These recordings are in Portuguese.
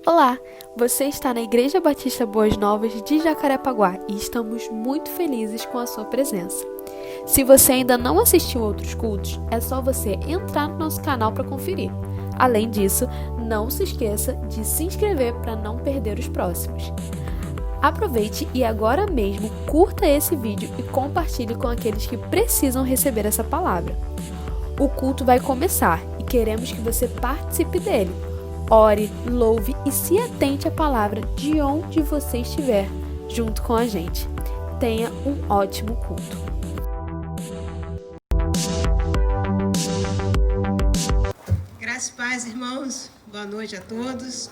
Olá, você está na Igreja Batista Boas Novas de Jacarepaguá e estamos muito felizes com a sua presença. Se você ainda não assistiu outros cultos, é só você entrar no nosso canal para conferir. Além disso, não se esqueça de se inscrever para não perder os próximos. Aproveite e agora mesmo curta esse vídeo e compartilhe com aqueles que precisam receber essa palavra. O culto vai começar e queremos que você participe dele. Ore, louve e se atente à palavra de onde você estiver, junto com a gente. Tenha um ótimo culto. Graças e paz, irmãos. Boa noite a todos.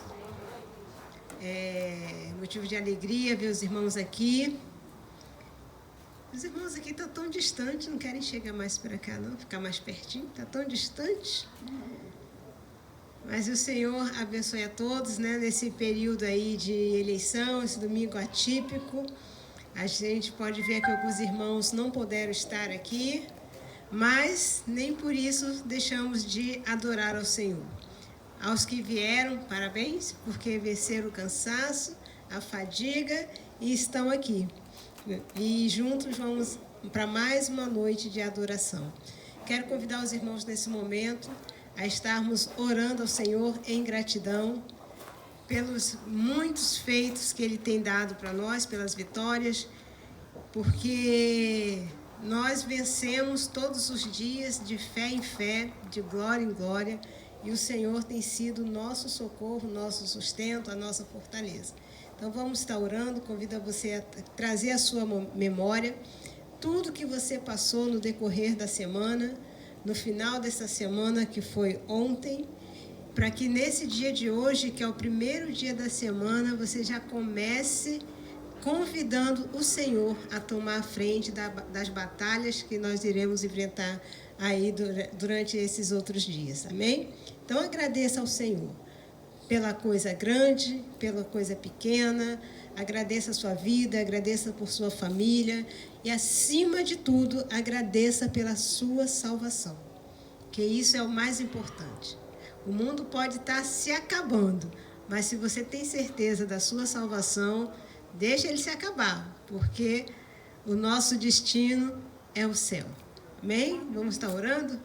Motivo de alegria ver os irmãos aqui. Os irmãos aqui estão tão distantes, não querem chegar mais para cá, não? Ficar mais pertinho, está tão distante. Mas o Senhor abençoe a todos, né? Nesse período aí de eleição, esse domingo atípico. A gente pode ver que alguns irmãos não puderam estar aqui, mas nem por isso deixamos de adorar ao Senhor. Aos que vieram, parabéns, porque venceram o cansaço, a fadiga e estão aqui. E juntos vamos para mais uma noite de adoração. Quero convidar os irmãos nesse momento a estarmos orando ao Senhor em gratidão pelos muitos feitos que Ele tem dado para nós, pelas vitórias, porque nós vencemos todos os dias de fé em fé, de glória em glória, e o Senhor tem sido nosso socorro, nosso sustento, a nossa fortaleza. Então vamos estar orando, convido você a trazer à sua memória tudo que você passou no decorrer da semana, no final dessa semana que foi ontem, para que nesse dia de hoje, que é o primeiro dia da semana, você já comece convidando o Senhor a tomar a frente das batalhas que nós iremos enfrentar aí durante esses outros dias, amém? Então agradeça ao Senhor pela coisa grande, pela coisa pequena, agradeça a sua vida, agradeça por sua família e, acima de tudo, agradeça pela sua salvação, que isso é o mais importante. O mundo pode estar se acabando, mas se você tem certeza da sua salvação, deixa ele se acabar, porque o nosso destino é o céu. Amém? Vamos estar orando?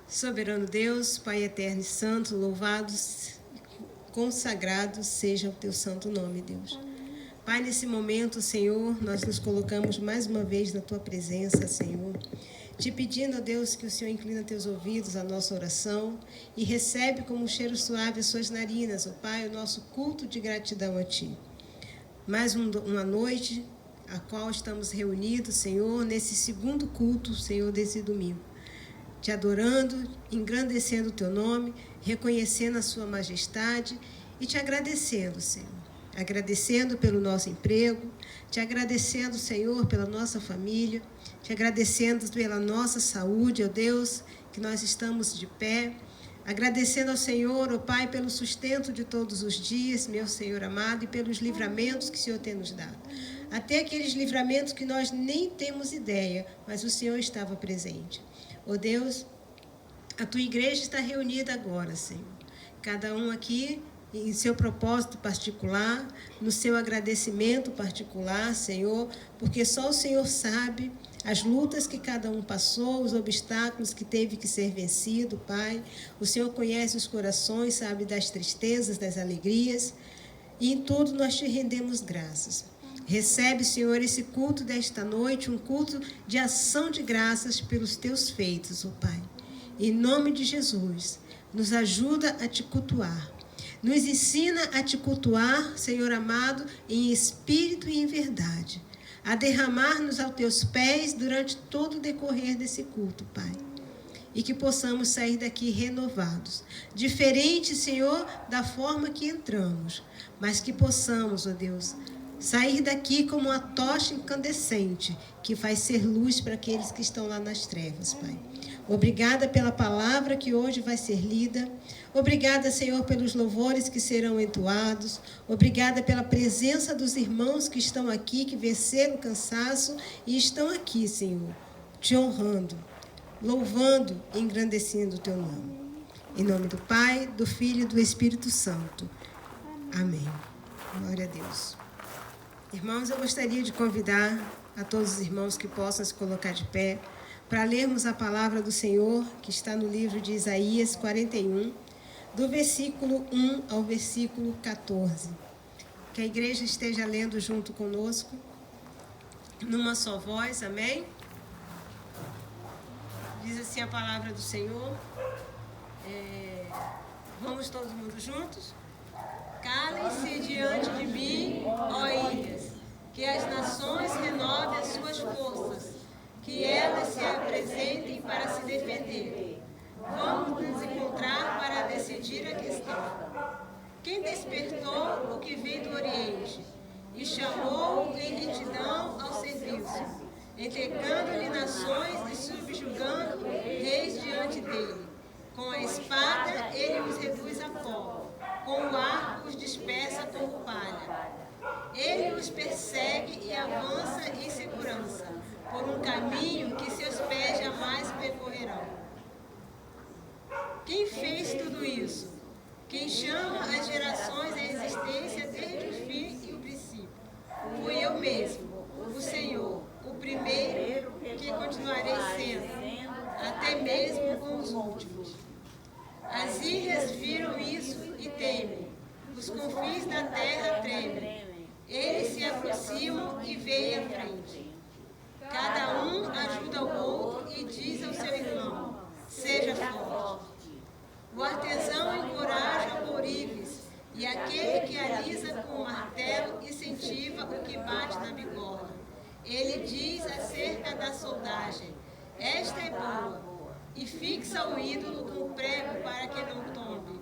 Soberano Deus, Pai eterno e santo, louvados, consagrados seja o teu santo nome, Deus. Pai, nesse momento, Senhor, nós nos colocamos mais uma vez na tua presença, Senhor, te pedindo, ó Deus, que o Senhor inclina teus ouvidos à nossa oração e recebe como um cheiro suave as suas narinas, ó Pai, o nosso culto de gratidão a Ti. Mais uma noite, a qual estamos reunidos, Senhor, nesse segundo culto, Senhor, desse domingo. Te adorando, engrandecendo o teu nome, reconhecendo a sua majestade e te agradecendo, Senhor. Agradecendo pelo nosso emprego, te agradecendo, Senhor, pela nossa família, te agradecendo pela nossa saúde, ó Deus, que nós estamos de pé, agradecendo ao Senhor, ó Pai, pelo sustento de todos os dias, meu Senhor amado, e pelos livramentos que o Senhor tem nos dado. Até aqueles livramentos que nós nem temos ideia, mas o Senhor estava presente. Ó Deus, a tua igreja está reunida agora, Senhor. Cada um aqui em seu propósito particular, no seu agradecimento particular, Senhor, porque só o Senhor sabe as lutas que cada um passou, os obstáculos que teve que ser vencido, Pai. O Senhor conhece os corações, sabe das tristezas, das alegrias, e em tudo nós te rendemos graças. Recebe, Senhor, esse culto desta noite, um culto de ação de graças pelos teus feitos, ó Pai. Em nome de Jesus, nos ajuda a te cultuar. Nos ensina a te cultuar, Senhor amado, em espírito e em verdade. A derramar-nos aos teus pés durante todo o decorrer desse culto, Pai. E que possamos sair daqui renovados. Diferente, Senhor, da forma que entramos. Mas que possamos, ó Deus, sair daqui como uma tocha incandescente, que faz ser luz para aqueles que estão lá nas trevas, Pai. Obrigada pela palavra que hoje vai ser lida. Obrigada, Senhor, pelos louvores que serão entoados. Obrigada pela presença dos irmãos que estão aqui, que venceram o cansaço e estão aqui, Senhor, te honrando, louvando e engrandecendo o teu nome. Em nome do Pai, do Filho e do Espírito Santo. Amém. Glória a Deus. Irmãos, eu gostaria de convidar a todos os irmãos que possam se colocar de pé para lermos a palavra do Senhor, que está no livro de Isaías 41, do versículo 1 ao versículo 14. Que a igreja esteja lendo junto conosco, numa só voz, amém? Diz assim a palavra do Senhor. Vamos todo mundo juntos? Calem-se diante de mim, ó ilhas, que as nações renovem as suas forças, que elas se apresentem para se defender. Vamos nos encontrar para decidir a questão. Quem despertou o que veio do Oriente e chamou em lentidão ao serviço, entregando-lhe nações e subjugando reis diante dele? Com a espada ele os reduz a pó, com o arco os dispersa como palha. Ele os persegue e avança em segurança, por um caminho que seus pés jamais percorrerão. Quem fez tudo isso? Quem chama as gerações à existência desde o fim e o princípio? Fui eu mesmo, o Senhor, o primeiro que continuarei sendo, até mesmo com os últimos. As ilhas viram isso e temem, os confins da terra tremem. Eles se aproximam e veem à frente. Cada um ajuda o outro e diz ao seu irmão: seja forte. O artesão encoraja o ourives, e aquele que alisa com o martelo incentiva o que bate na bigorna. Ele diz acerca da soldagem: esta é boa, e fixa o ídolo com prego para que não tombe.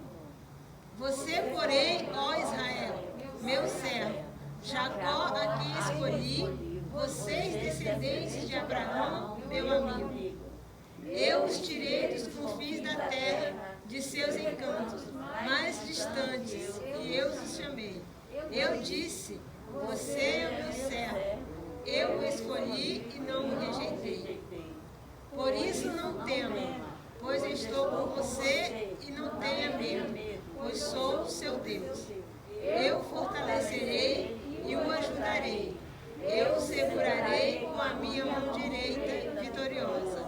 Você, porém, ó Israel, meu servo, Jacó a quem escolhi, vocês, descendentes de Abraão, meu amigo. Eu os tirei dos confins da terra, de seus encantos mais distantes, e eu os chamei. Eu disse: você é o meu servo. Eu o escolhi e não o rejeitei. Por isso não tema, pois eu estou com você, e não tenha medo, pois sou o seu Deus. Eu o fortalecerei e o ajudarei. Eu o segurarei com a minha mão direita vitoriosa.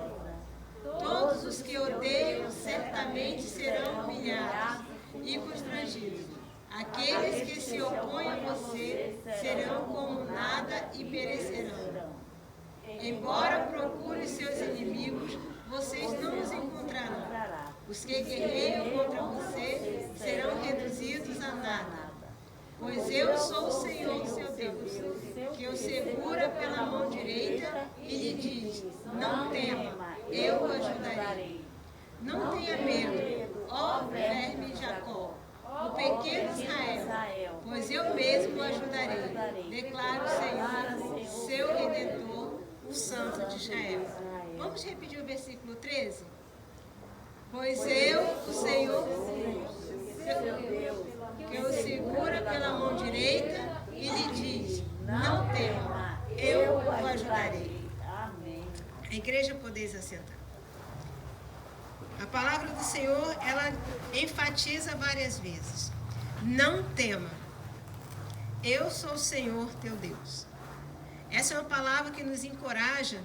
Todos os que odeiam certamente serão humilhados e constrangidos. Aqueles que se opõem a você serão como nada e perecerão. Embora procurem seus inimigos, vocês não os encontrarão. Os que guerreiam contra você serão reduzidos a nada. Pois eu sou o Senhor, seu Deus, que o segura pela mão direita e lhe diz: não tema, eu o ajudarei. Não tenha medo, ó verme Jacó, o pequeno Israel, pois eu mesmo o ajudarei, declara o Senhor, seu Redentor, o Santo de Israel. Vamos repetir o versículo 13? Pois eu, o Senhor, seu Deus, que o segura pela mão direita e lhe diz: não tema, eu o ajudarei. Amém. A igreja podeis assentar. A palavra do Senhor, ela enfatiza várias vezes: não tema, eu sou o Senhor teu Deus. Essa é uma palavra que nos encoraja,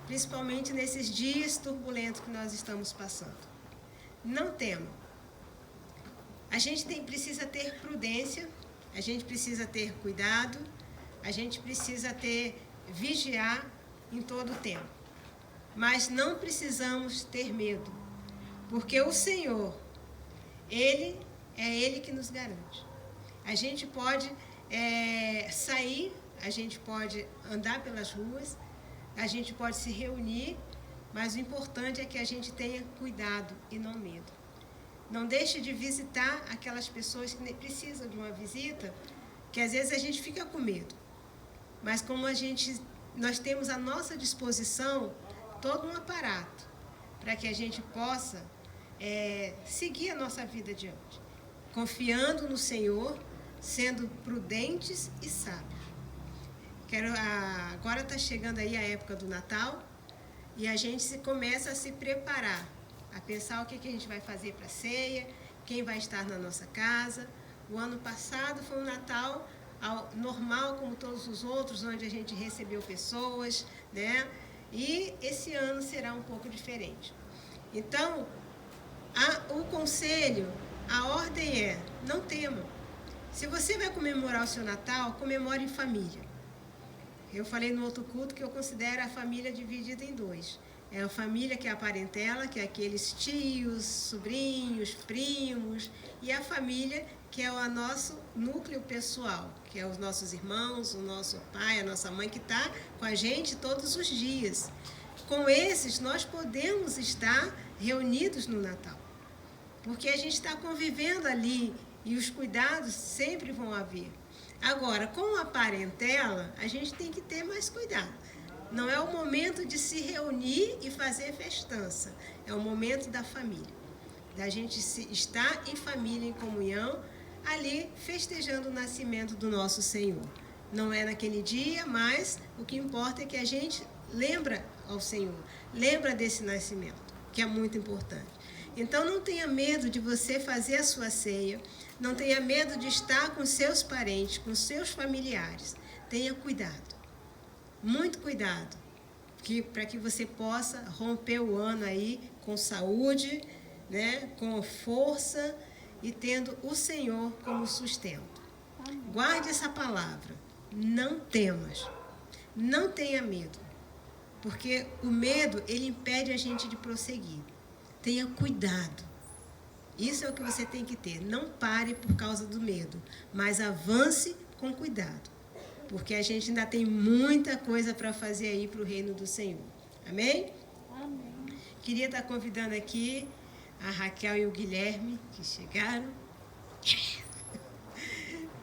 principalmente nesses dias turbulentos que nós estamos passando. Não tema. A gente precisa ter prudência, a gente precisa ter cuidado, a gente precisa vigiar em todo o tempo. Mas não precisamos ter medo, porque o Senhor, Ele é Ele que nos garante. A gente pode sair, a gente pode andar pelas ruas, a gente pode se reunir, mas o importante é que a gente tenha cuidado e não medo. Não deixe de visitar aquelas pessoas que precisam de uma visita, que às vezes a gente fica com medo. Mas como nós temos à nossa disposição todo um aparato para que a gente possa seguir a nossa vida adiante, confiando no Senhor, sendo prudentes e sábios. Agora está chegando aí a época do Natal e a gente começa a se preparar, a pensar o que a gente vai fazer para a ceia, quem vai estar na nossa casa. O ano passado foi um Natal normal, como todos os outros, onde a gente recebeu pessoas, né? E esse ano será um pouco diferente. Então, o conselho, a ordem é, não tema. Se você vai comemorar o seu Natal, comemore em família. Eu falei no outro culto que eu considero a família dividida em dois. É a família que é a parentela, que é aqueles tios, sobrinhos, primos, e a família que é o nosso núcleo pessoal, que é os nossos irmãos, o nosso pai, a nossa mãe, que está com a gente todos os dias. Com esses, nós podemos estar reunidos no Natal, porque a gente está convivendo ali e os cuidados sempre vão haver. Agora, com a parentela, a gente tem que ter mais cuidado. Não é o momento de se reunir e fazer festança, é o momento da família, da gente estar em família, em comunhão, ali festejando o nascimento do nosso Senhor. Não é naquele dia, mas o que importa é que a gente lembra ao Senhor, lembra desse nascimento, que é muito importante. Então não tenha medo de você fazer a sua ceia, não tenha medo de estar com seus parentes, com seus familiares. Tenha cuidado, muito cuidado, para que você possa romper o ano aí com saúde, né, com força e tendo o Senhor como sustento. Guarde essa palavra, não temas, não tenha medo, porque o medo, ele impede a gente de prosseguir. Tenha cuidado, isso é o que você tem que ter, não pare por causa do medo, mas avance com cuidado, porque a gente ainda tem muita coisa para fazer aí para o reino do Senhor. Amém? Amém. Queria estar convidando aqui a Raquel e o Guilherme, que chegaram,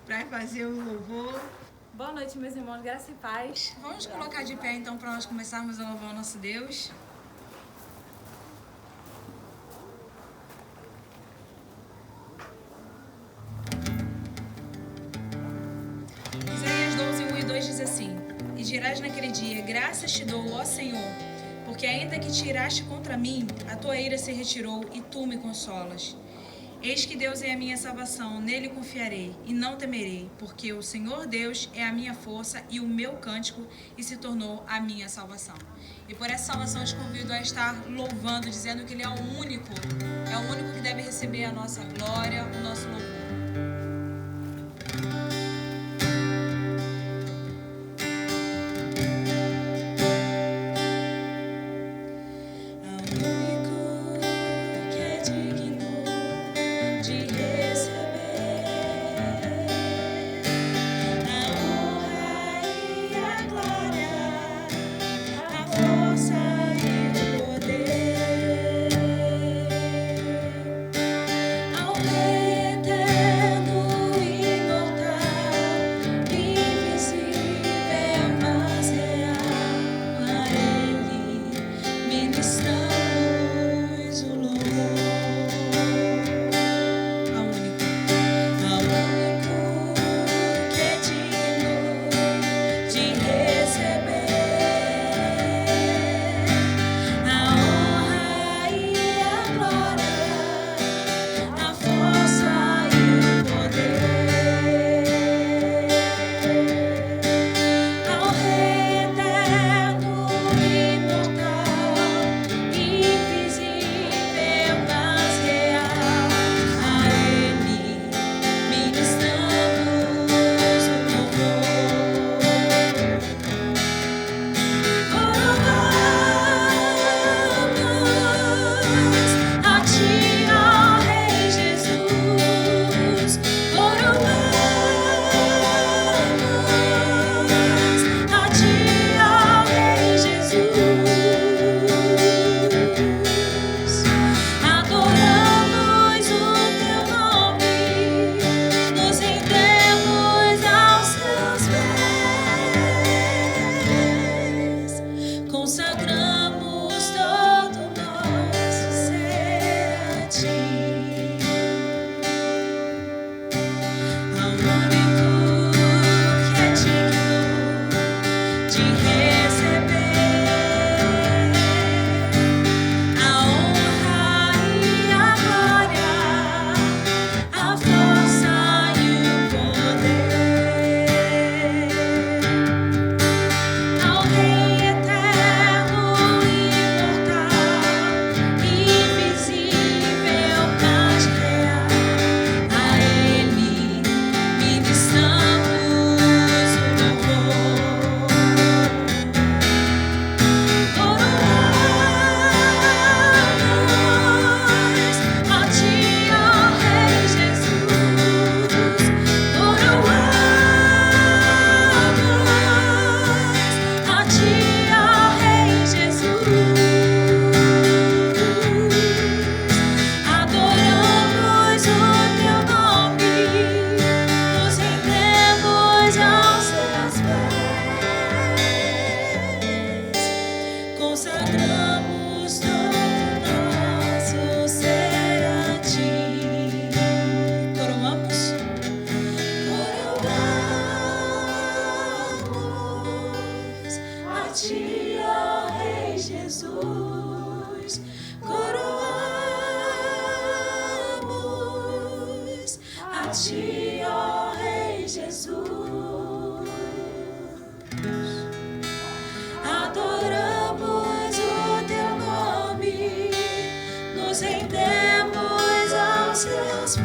para fazer o louvor. Boa noite, meus irmãos, graça e paz. Vamos colocar de pé, então, para nós começarmos a louvar o nosso Deus. Isaías 12, 1 e 2 diz assim: E dirás naquele dia, graças te dou, ó Senhor, porque ainda que tiraste contra mim, a tua ira se retirou e tu me consolas. Eis que Deus é a minha salvação, nele confiarei e não temerei, porque o Senhor Deus é a minha força e o meu cântico e se tornou a minha salvação. E por essa salvação eu te convido a estar louvando, dizendo que Ele é o único que deve receber a nossa glória, o nosso louvor. Ao Rei eterno. ti, ó Rei Jesus. Adoramos o teu nome, nos rendemos aos teus pés,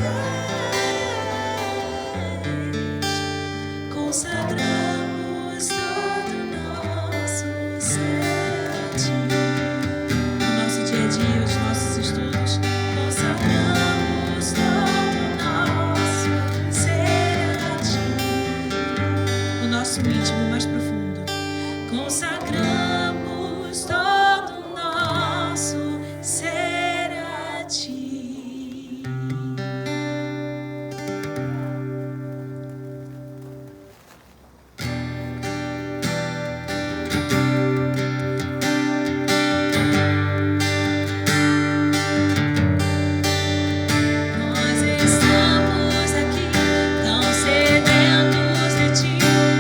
consagramos todo o nosso ser a ti. No nosso dia a dia, os nossos estudos, consagramos todo o nosso ser a ti. O nosso íntimo mais profundo, consagramos todo o nosso ser a ti. Nós estamos aqui tão sedentos de ti.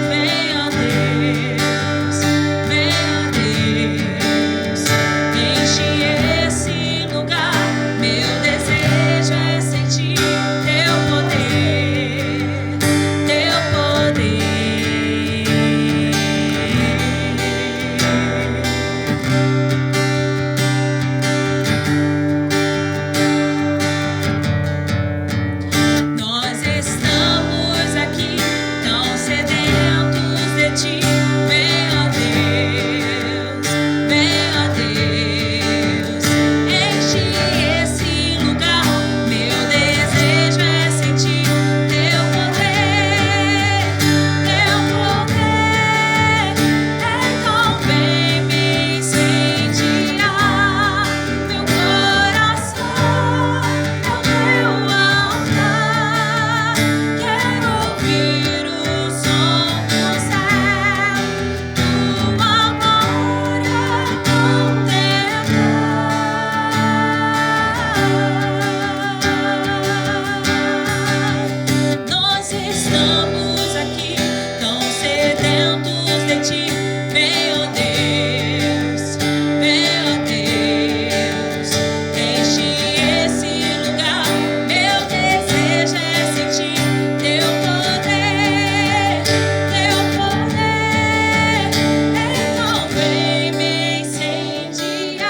Vem, ó Deus, enche esse lugar. Meu desejo é sentir teu poder, teu poder. Nós estamos aqui tão sedentos de ti. Vem, ó Deus, enche esse lugar. Meu desejo é sentir teu poder, teu poder. Então vem me incendiar. Meu coração é o teu altar. Quero ouvir o som do céu, tua glória contemplar. Nós estamos aqui tão sedentos de ti. Vem, ó Deus, enche esse lugar. Meu desejo é sentir teu poder, teu poder. Então vem me incendiar.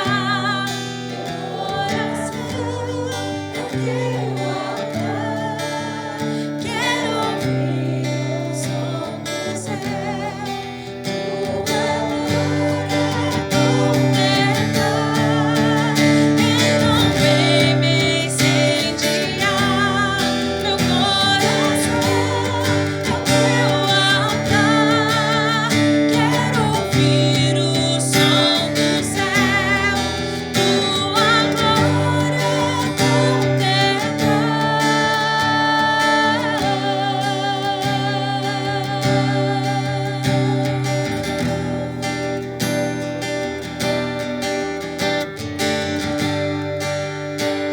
Meu coração é o teu altar. Quero ouvir o som do céu, tua glória contemplar. Então vem me incendiar. Meu coração é o teu altar. Quero ouvir o som do céu, tua glória contemplar.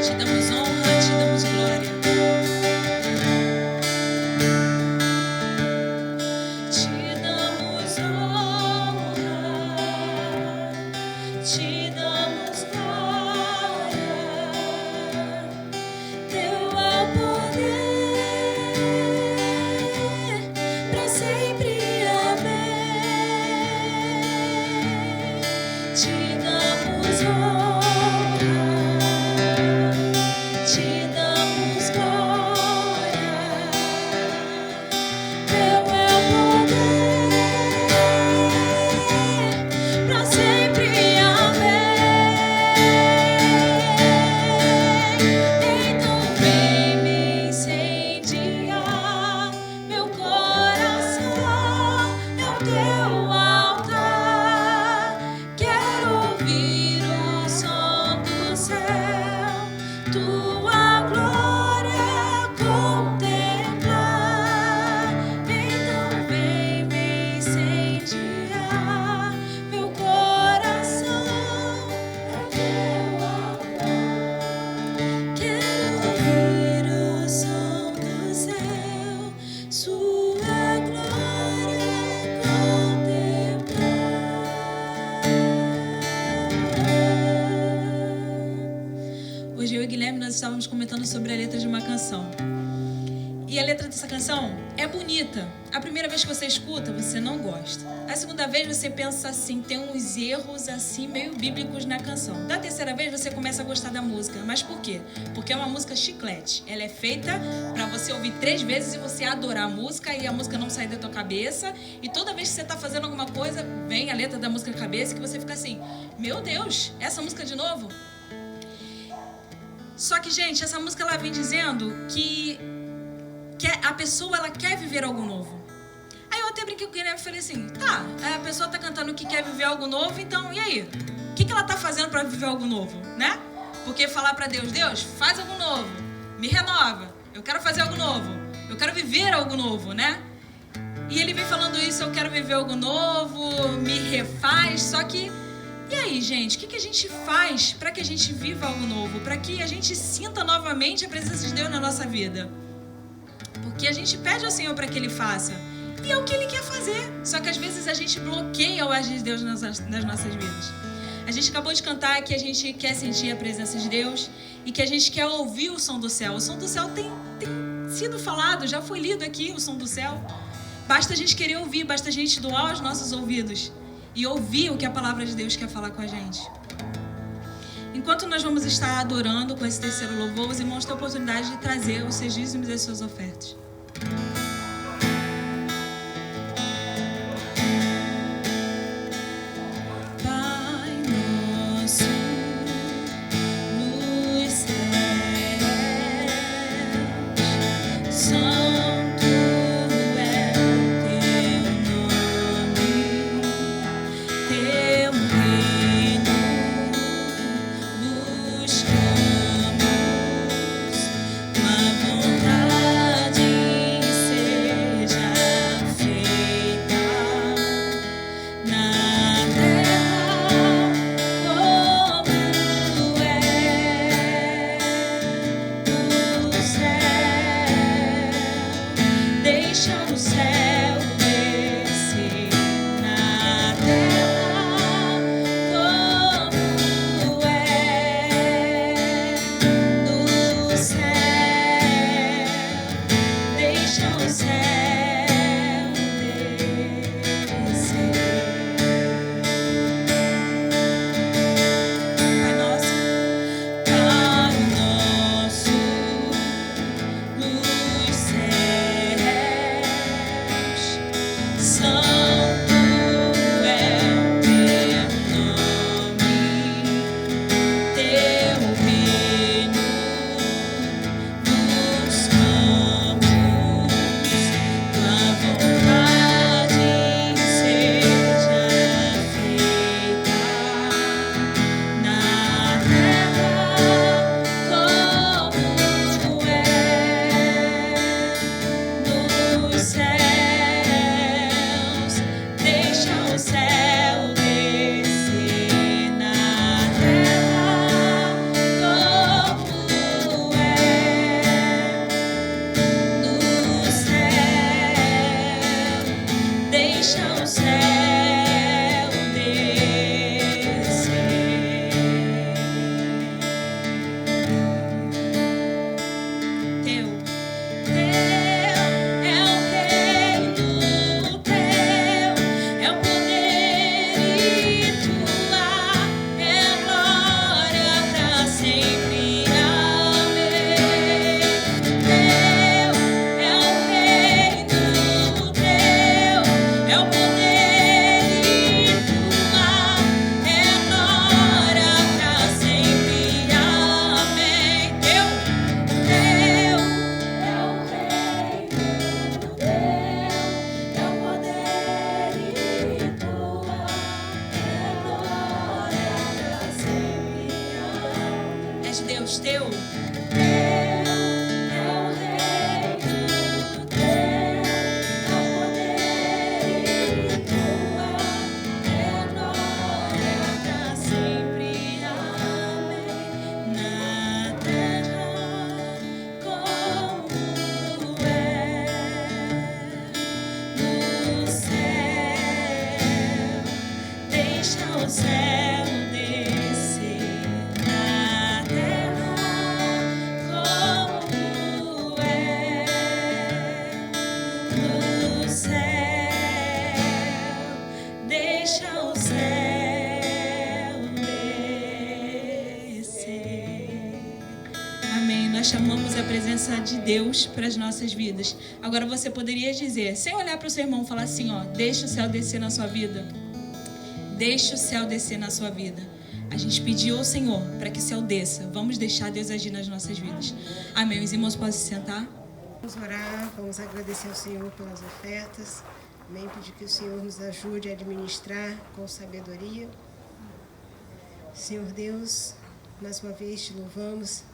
Te damos honra, te damos glória. Te damos honra, te damos glória. Teu é o poder, pra sempre. Amém. Te damos honra, te damos glória. Teu é o poder, pra sempre. Amém. Então vem me incendiar. Meu coração é o teu altar. Quero ouvir o som do céu, tua glória contemplar. Então vem me incendiar. Meu coração é o teu altar. Quero ouvir o som do céu, sua glória contemplar. Hoje eu e Guilherme nós estávamos comentando sobre a letra de uma canção. E a letra dessa canção é bonita. A primeira vez que você escuta, você não gosta. A segunda vez você pensa assim, tem uns erros assim meio bíblicos na canção. Da terceira vez você começa a gostar da música. Mas por quê? Porque é uma música chiclete. Ela é feita pra você ouvir 3 vezes e você adorar a música e a música não sair da tua cabeça. E toda vez que você tá fazendo alguma coisa, vem a letra da música na cabeça que você fica assim, meu Deus, essa música de novo? Só que, gente, essa música ela vem dizendo que a pessoa ela quer viver algo novo. Aí eu até brinquei com o Guilherme e falei assim, tá, a pessoa tá cantando que quer viver algo novo, então e aí? O que ela tá fazendo pra viver algo novo, né? Porque falar pra Deus, Deus, faz algo novo, me renova, eu quero fazer algo novo, eu quero viver algo novo, né? E ele vem falando isso, eu quero viver algo novo, me refaz, só que... E aí, gente, o que a gente faz pra que a gente viva algo novo? Pra que a gente sinta novamente a presença de Deus na nossa vida? Porque a gente pede ao Senhor para que Ele faça. E é o que Ele quer fazer. Só que às vezes a gente bloqueia o agir de Deus nas nossas vidas. A gente acabou de cantar que a gente quer sentir a presença de Deus e que a gente quer ouvir o som do céu. O som do céu tem sido falado, já foi lido aqui o som do céu. Basta a gente querer ouvir, basta a gente doar os nossos ouvidos e ouvir o que a palavra de Deus quer falar com a gente. Enquanto nós vamos estar adorando com esse terceiro louvor, os irmãos têm a oportunidade de trazer os seus dízimos e as suas ofertas. Pai nosso, nos céus, santo é o teu nome, teu reino. Deus teu. O céu descer na terra nós chamamos a presença de Deus para as nossas vidas. Agora você poderia dizer, sem olhar para o seu irmão, falar assim, ó, deixa o céu descer na sua vida. Deixa o céu descer na sua vida. A gente pediu ao Senhor para que o céu desça. Vamos deixar Deus agir nas nossas vidas. Amém. Os irmãos podem se sentar? Vamos orar, vamos agradecer ao Senhor pelas ofertas. Amém. Pedir que o Senhor nos ajude a administrar com sabedoria. Senhor Deus, mais uma vez te louvamos.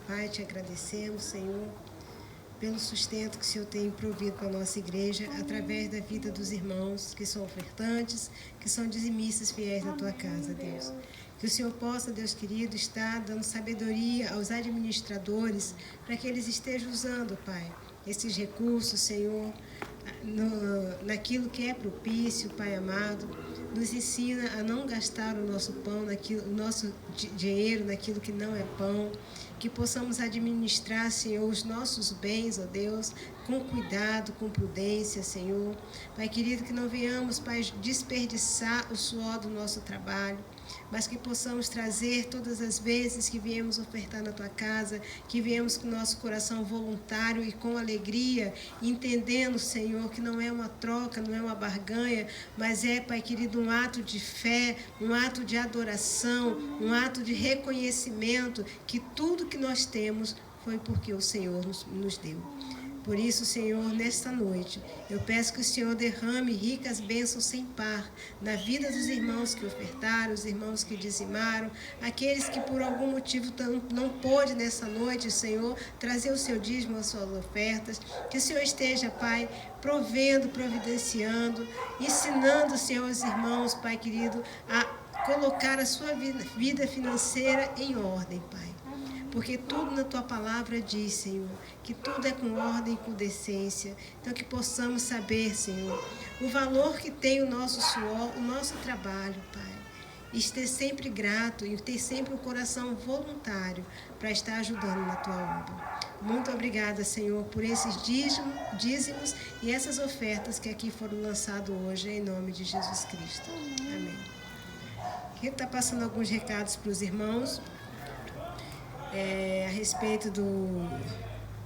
Pai, te agradecemos, Senhor, pelo sustento que o Senhor tem provido para a nossa igreja, através da vida dos irmãos que são ofertantes, que são dizimistas fiéis na tua casa, Deus. Que o Senhor possa, Deus querido, estar dando sabedoria aos administradores para que eles estejam usando, Pai, esses recursos, Senhor, naquilo que é propício, Pai amado. Nos ensina a não gastar o nosso pão, o nosso dinheiro naquilo que não é pão. Que possamos administrar, Senhor, os nossos bens, ó Deus, com cuidado, com prudência, Senhor. Pai querido, que não venhamos, Pai, desperdiçar o suor do nosso trabalho, mas que possamos trazer todas as vezes que viemos ofertar na Tua casa, que viemos com o nosso coração voluntário e com alegria, entendendo, Senhor, que não é uma troca, não é uma barganha, mas é, Pai querido, um ato de fé, um ato de adoração, um ato de reconhecimento que tudo que nós temos foi porque o Senhor nos deu. Por isso, Senhor, nesta noite, eu peço que o Senhor derrame ricas bênçãos sem par na vida dos irmãos que ofertaram, os irmãos que dizimaram, aqueles que por algum motivo não pôde nessa noite, Senhor, trazer o seu dízimo, as suas ofertas. Que o Senhor esteja, Pai, provendo, providenciando, ensinando, Senhor, os irmãos, Pai querido, a colocar a sua vida financeira em ordem, Pai. Porque tudo na Tua palavra diz, Senhor, que tudo é com ordem e com decência. Então que possamos saber, Senhor, o valor que tem o nosso suor, o nosso trabalho, Pai. E ter sempre grato e ter sempre um coração voluntário para estar ajudando na Tua obra. Muito obrigada, Senhor, por esses dízimos e essas ofertas que aqui foram lançadas hoje, em nome de Jesus Cristo. Amém. Quem está passando alguns recados para os irmãos? A respeito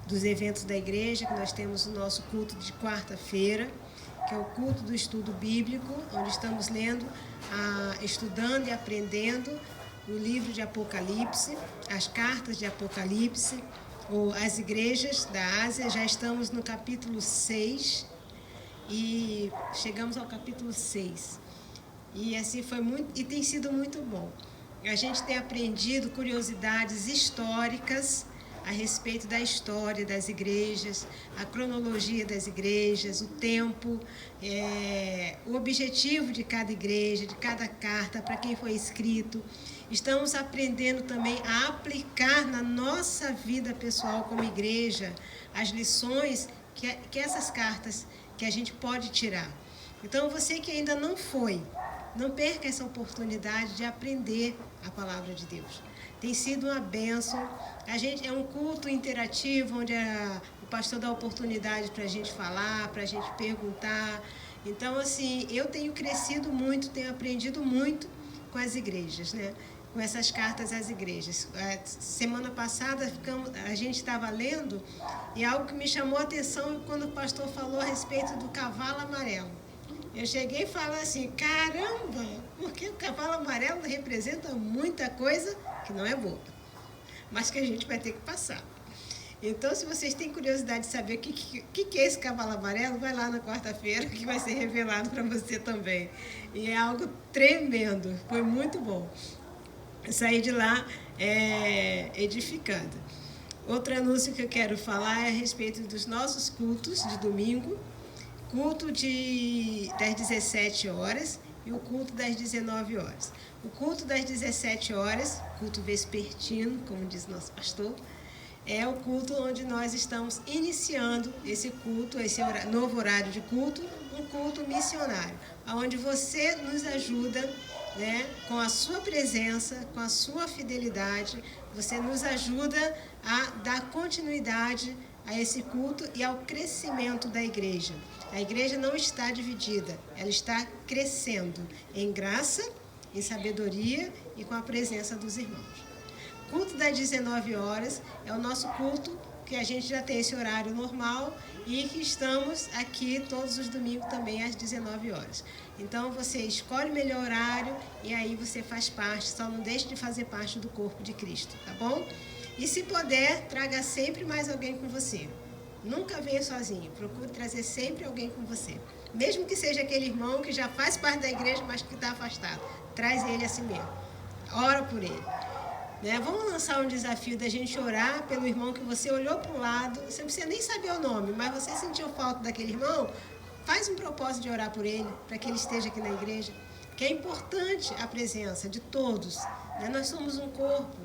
dos eventos da igreja, que nós temos o nosso culto de quarta-feira, que é o culto do estudo bíblico, onde estamos lendo, estudando e aprendendo o livro de Apocalipse, as cartas de Apocalipse, ou as igrejas da Ásia. Já estamos no capítulo 6 e chegamos ao capítulo 6. E assim foi muito, e tem sido muito bom. A gente tem aprendido curiosidades históricas a respeito da história das igrejas, a cronologia das igrejas, o tempo, o objetivo de cada igreja, de cada carta, para quem foi escrito. Estamos aprendendo também a aplicar na nossa vida pessoal como igreja as lições que essas cartas que a gente pode tirar. Então, você que ainda não foi, não perca essa oportunidade de aprender a palavra de Deus. Tem sido uma bênção. É um culto interativo, onde o pastor dá oportunidade para a gente falar, para a gente perguntar. Então, assim, eu tenho crescido muito, tenho aprendido muito com as igrejas, né? Com essas cartas às igrejas. Semana passada, a gente estava lendo, e algo que me chamou a atenção quando o pastor falou a respeito do cavalo amarelo. Eu cheguei e falei assim, caramba, porque o cavalo amarelo representa muita coisa que não é boa, mas que a gente vai ter que passar. Então, se vocês têm curiosidade de saber o que é esse cavalo amarelo, vai lá na quarta-feira que vai ser revelado para você também. E é algo tremendo, foi muito bom. Eu saí de lá edificada. Outro anúncio que eu quero falar é a respeito dos nossos cultos de domingo. Culto das 17 horas e o culto das 19 horas. O culto das 17 horas, culto vespertino, como diz nosso pastor, é o culto onde nós estamos iniciando esse culto, esse novo horário de culto, um culto missionário, onde você nos ajuda, né, com a sua presença, com a sua fidelidade, você nos ajuda a dar continuidade a esse culto e ao crescimento da igreja. A igreja não está dividida, ela está crescendo em graça, em sabedoria e com a presença dos irmãos. culto das 19 horas é o nosso culto, que a gente já tem esse horário normal e que estamos aqui todos os domingos também às 19 horas. Então você escolhe o melhor horário e aí você faz parte, só não deixe de fazer parte do corpo de Cristo, tá bom? E se puder, traga sempre mais alguém com você. Nunca venha sozinho, procure trazer sempre alguém com você. Mesmo que seja aquele irmão que já faz parte da igreja, mas que está afastado. Traz ele assim mesmo. Ora por ele. Né? Vamos lançar um desafio da gente orar pelo irmão que você olhou para o lado, você não precisa nem saber o nome, mas você sentiu falta daquele irmão, faz um propósito de orar por ele, para que ele esteja aqui na igreja, que é importante a presença de todos. Né? Nós somos um corpo,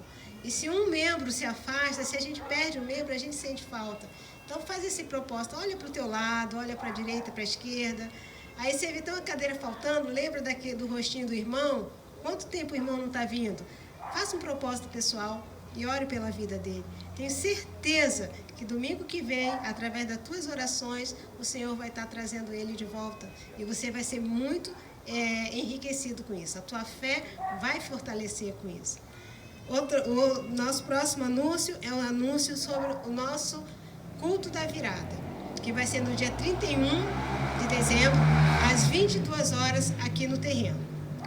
e se um membro se afasta, se a gente perde um membro, a gente sente falta. Então faz esse propósito, olha para o teu lado, olha para a direita, para a esquerda, aí você vê uma cadeira faltando, lembra do rostinho do irmão, quanto tempo o irmão não está vindo? Faça um propósito pessoal e ore pela vida dele. Tenho certeza que domingo que vem, através das tuas orações, o Senhor vai estar trazendo ele de volta. E você vai ser muito enriquecido com isso. A tua fé vai fortalecer com isso. O nosso próximo anúncio é um anúncio sobre o nosso culto da virada, que vai ser no dia 31 de dezembro, às 22 horas, aqui no terreno.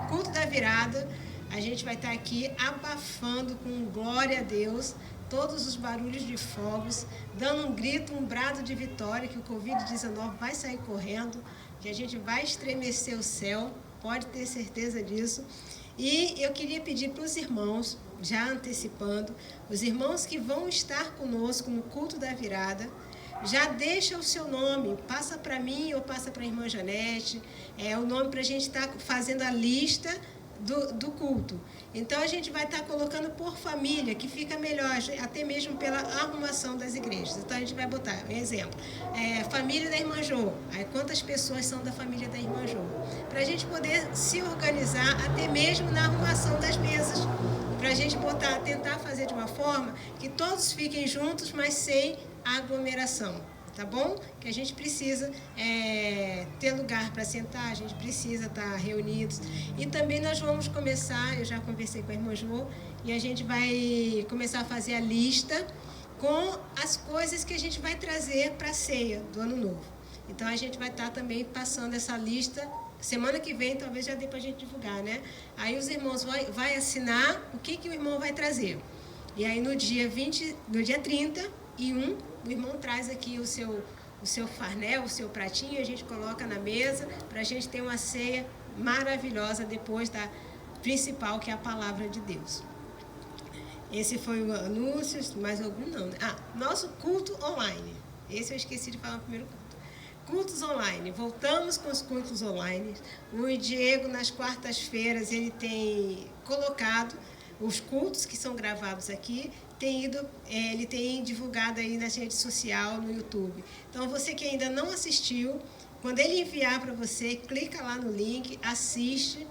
Culto da virada. A gente vai estar aqui abafando com glória a Deus todos os barulhos de fogos, dando um grito, um brado de vitória, que o Covid-19 vai sair correndo, que a gente vai estremecer o céu, pode ter certeza disso. E eu queria pedir para os irmãos, já antecipando, os irmãos que vão estar conosco no culto da virada, já deixa o seu nome, passa para mim ou passa para a irmã Janete, o nome para a gente estar fazendo a lista do culto. Então a gente vai estar colocando por família, que fica melhor, até mesmo pela arrumação das igrejas. Então a gente vai botar, um exemplo, família da Irmã Jô. Aí quantas pessoas são da família da Irmã Jô? Para a gente poder se organizar até mesmo na arrumação das mesas. Para a gente tentar fazer de uma forma que todos fiquem juntos, mas sem aglomeração. Tá bom? Que a gente precisa ter lugar para sentar, a gente precisa estar reunidos. E também nós vamos começar, eu já conversei com a irmã Jô, e a gente vai começar a fazer a lista com as coisas que a gente vai trazer para a ceia do Ano Novo. Então a gente vai estar também passando essa lista, semana que vem talvez já dê para a gente divulgar, né? Aí os irmãos vai assinar o que o irmão vai trazer. E aí no dia 31, o irmão traz aqui o seu farnel, o seu pratinho, a gente coloca na mesa para a gente ter uma ceia maravilhosa depois da principal, que é a palavra de Deus. Esse foi o anúncio, mais algum não, né? Nosso culto online. Esse eu esqueci de falar no primeiro culto. Cultos online. Voltamos com os cultos online. O Diego, nas quartas-feiras, ele tem colocado os cultos que são gravados aqui, ele tem divulgado aí na rede social, no YouTube. Então, você que ainda não assistiu, quando ele enviar para você, clica lá no link, assiste,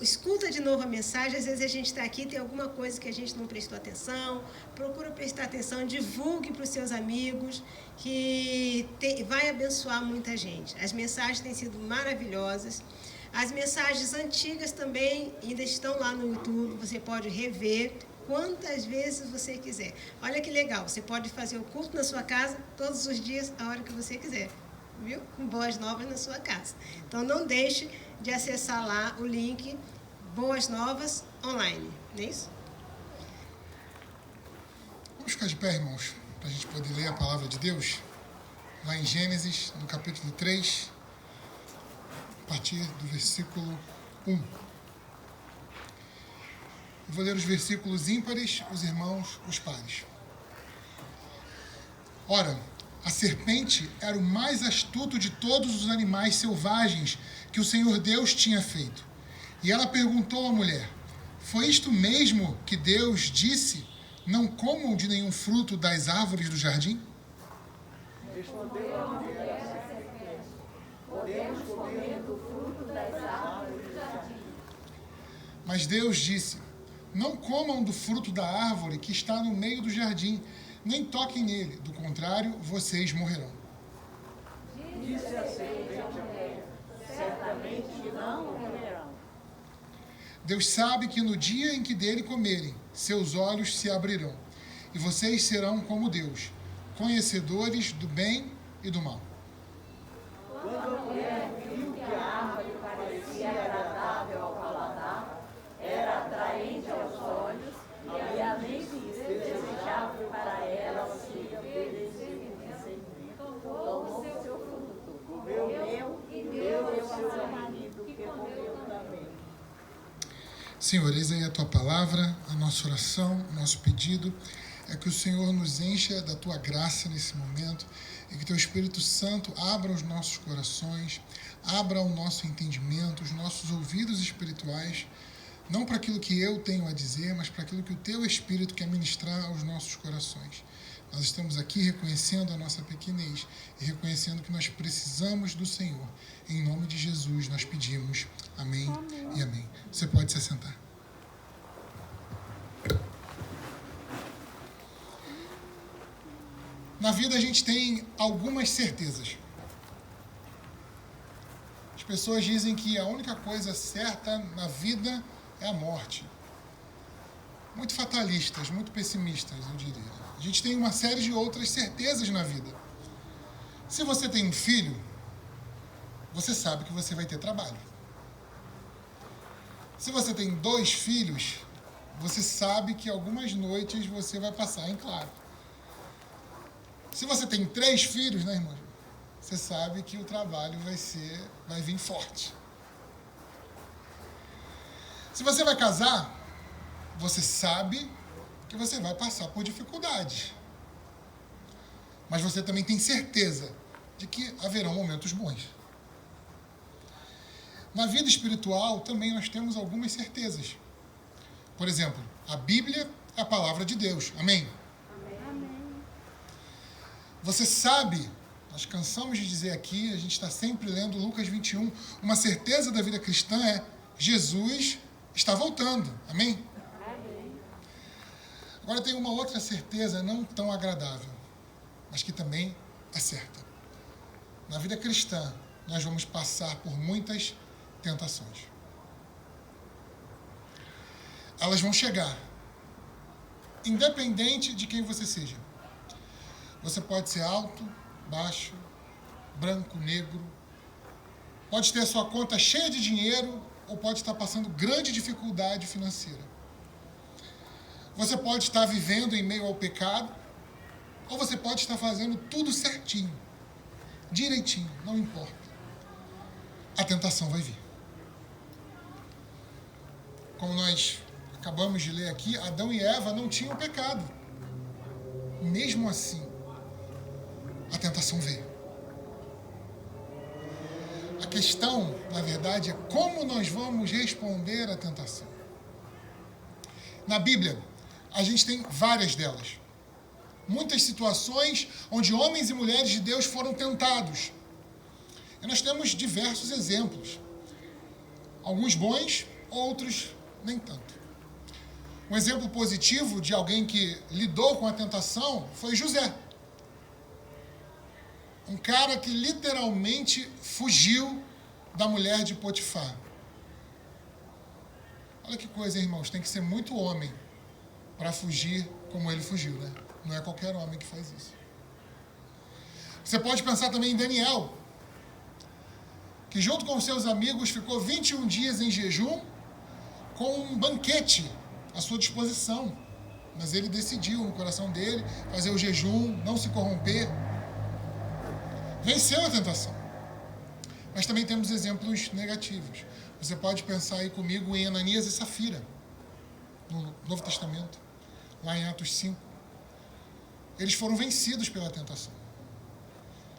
escuta de novo a mensagem. Às vezes a gente está aqui, tem alguma coisa que a gente não prestou atenção, procura prestar atenção, divulgue para os seus amigos, que vai abençoar muita gente. As mensagens têm sido maravilhosas. As mensagens antigas também ainda estão lá no YouTube, você pode rever quantas vezes você quiser. Olha que legal, você pode fazer o culto na sua casa todos os dias, a hora que você quiser, viu? Com Boas Novas na sua casa. Então não deixe de acessar lá o link Boas Novas online, não é isso? Vamos ficar de pé, irmãos, para a gente poder ler a palavra de Deus, lá em Gênesis, no capítulo 3, a partir do versículo 1. Eu vou ler os versículos ímpares, os irmãos, os pares. Ora, a serpente era o mais astuto de todos os animais selvagens que o Senhor Deus tinha feito. E ela perguntou à mulher: foi isto mesmo que Deus disse? Não comam de nenhum fruto das árvores do jardim? Respondeu a mulher à serpente: podemos comer do fruto das árvores do jardim. Mas Deus disse: não comam do fruto da árvore que está no meio do jardim, nem toquem nele, do contrário, vocês morrerão. Disse a serpente à mulher: certamente não morrerão. Deus sabe que no dia em que dele comerem, seus olhos se abrirão, e vocês serão como Deus, conhecedores do bem e do mal. Quando a mulher viu que a árvore parecia agradável ao paladar, era atraente aos olhos, e além disso, desejável para ela se oferecessem, tomou o seu fruto, comeu e deu ao seu marido, que comeu também. Senhor, eis aí a tua palavra, a nossa oração, o nosso pedido é que o Senhor nos encha da tua graça nesse momento e que teu Espírito Santo abra os nossos corações, abra o nosso entendimento, os nossos ouvidos espirituais, não para aquilo que eu tenho a dizer, mas para aquilo que o teu Espírito quer ministrar aos nossos corações. Nós estamos aqui reconhecendo a nossa pequenez e reconhecendo que nós precisamos do Senhor. Em nome de Jesus nós pedimos. Amém, amém. E amém. Você pode se assentar. Na vida a gente tem algumas certezas. As pessoas dizem que a única coisa certa na vida é a morte. Muito fatalistas, muito pessimistas, eu diria. A gente tem uma série de outras certezas na vida. Se você tem um filho, você sabe que você vai ter trabalho. Se você tem 2 filhos, você sabe que algumas noites você vai passar em claro. Se você tem 3 filhos, né, irmão? Você sabe que o trabalho vai vir forte. Se você vai casar, você sabe que você vai passar por dificuldades. Mas você também tem certeza de que haverão momentos bons. Na vida espiritual também nós temos algumas certezas. Por exemplo, a Bíblia é a palavra de Deus. Amém? Amém. Você sabe, nós cansamos de dizer aqui, a gente está sempre lendo Lucas 21, uma certeza da vida cristã é Jesus está voltando. Amém? Agora tem uma outra certeza não tão agradável, mas que também é certa. Na vida cristã, nós vamos passar por muitas tentações. Elas vão chegar, independente de quem você seja. Você pode ser alto, baixo, branco, negro, pode ter a sua conta cheia de dinheiro ou pode estar passando grande dificuldade financeira. Você pode estar vivendo em meio ao pecado, ou você pode estar fazendo tudo certinho, direitinho, não importa. A tentação vai vir. Como nós acabamos de ler aqui, Adão e Eva não tinham pecado. Mesmo assim, a tentação veio. A questão, na verdade, é como nós vamos responder à tentação. Na Bíblia, a gente tem várias delas. Muitas situações onde homens e mulheres de Deus foram tentados. E nós temos diversos exemplos. Alguns bons, outros nem tanto. Um exemplo positivo de alguém que lidou com a tentação foi José. Um cara que literalmente fugiu da mulher de Potifar. Olha que coisa, irmãos, tem que ser muito homem para fugir como ele fugiu, né? Não é qualquer homem que faz isso. Você pode pensar também em Daniel, que junto com seus amigos ficou 21 dias em jejum com um banquete à sua disposição. Mas ele decidiu no coração dele fazer o jejum, não se corromper. Venceu a tentação. Mas também temos exemplos negativos. Você pode pensar aí comigo em Ananias e Safira, no Novo Testamento, lá em Atos 5. Eles foram vencidos pela tentação.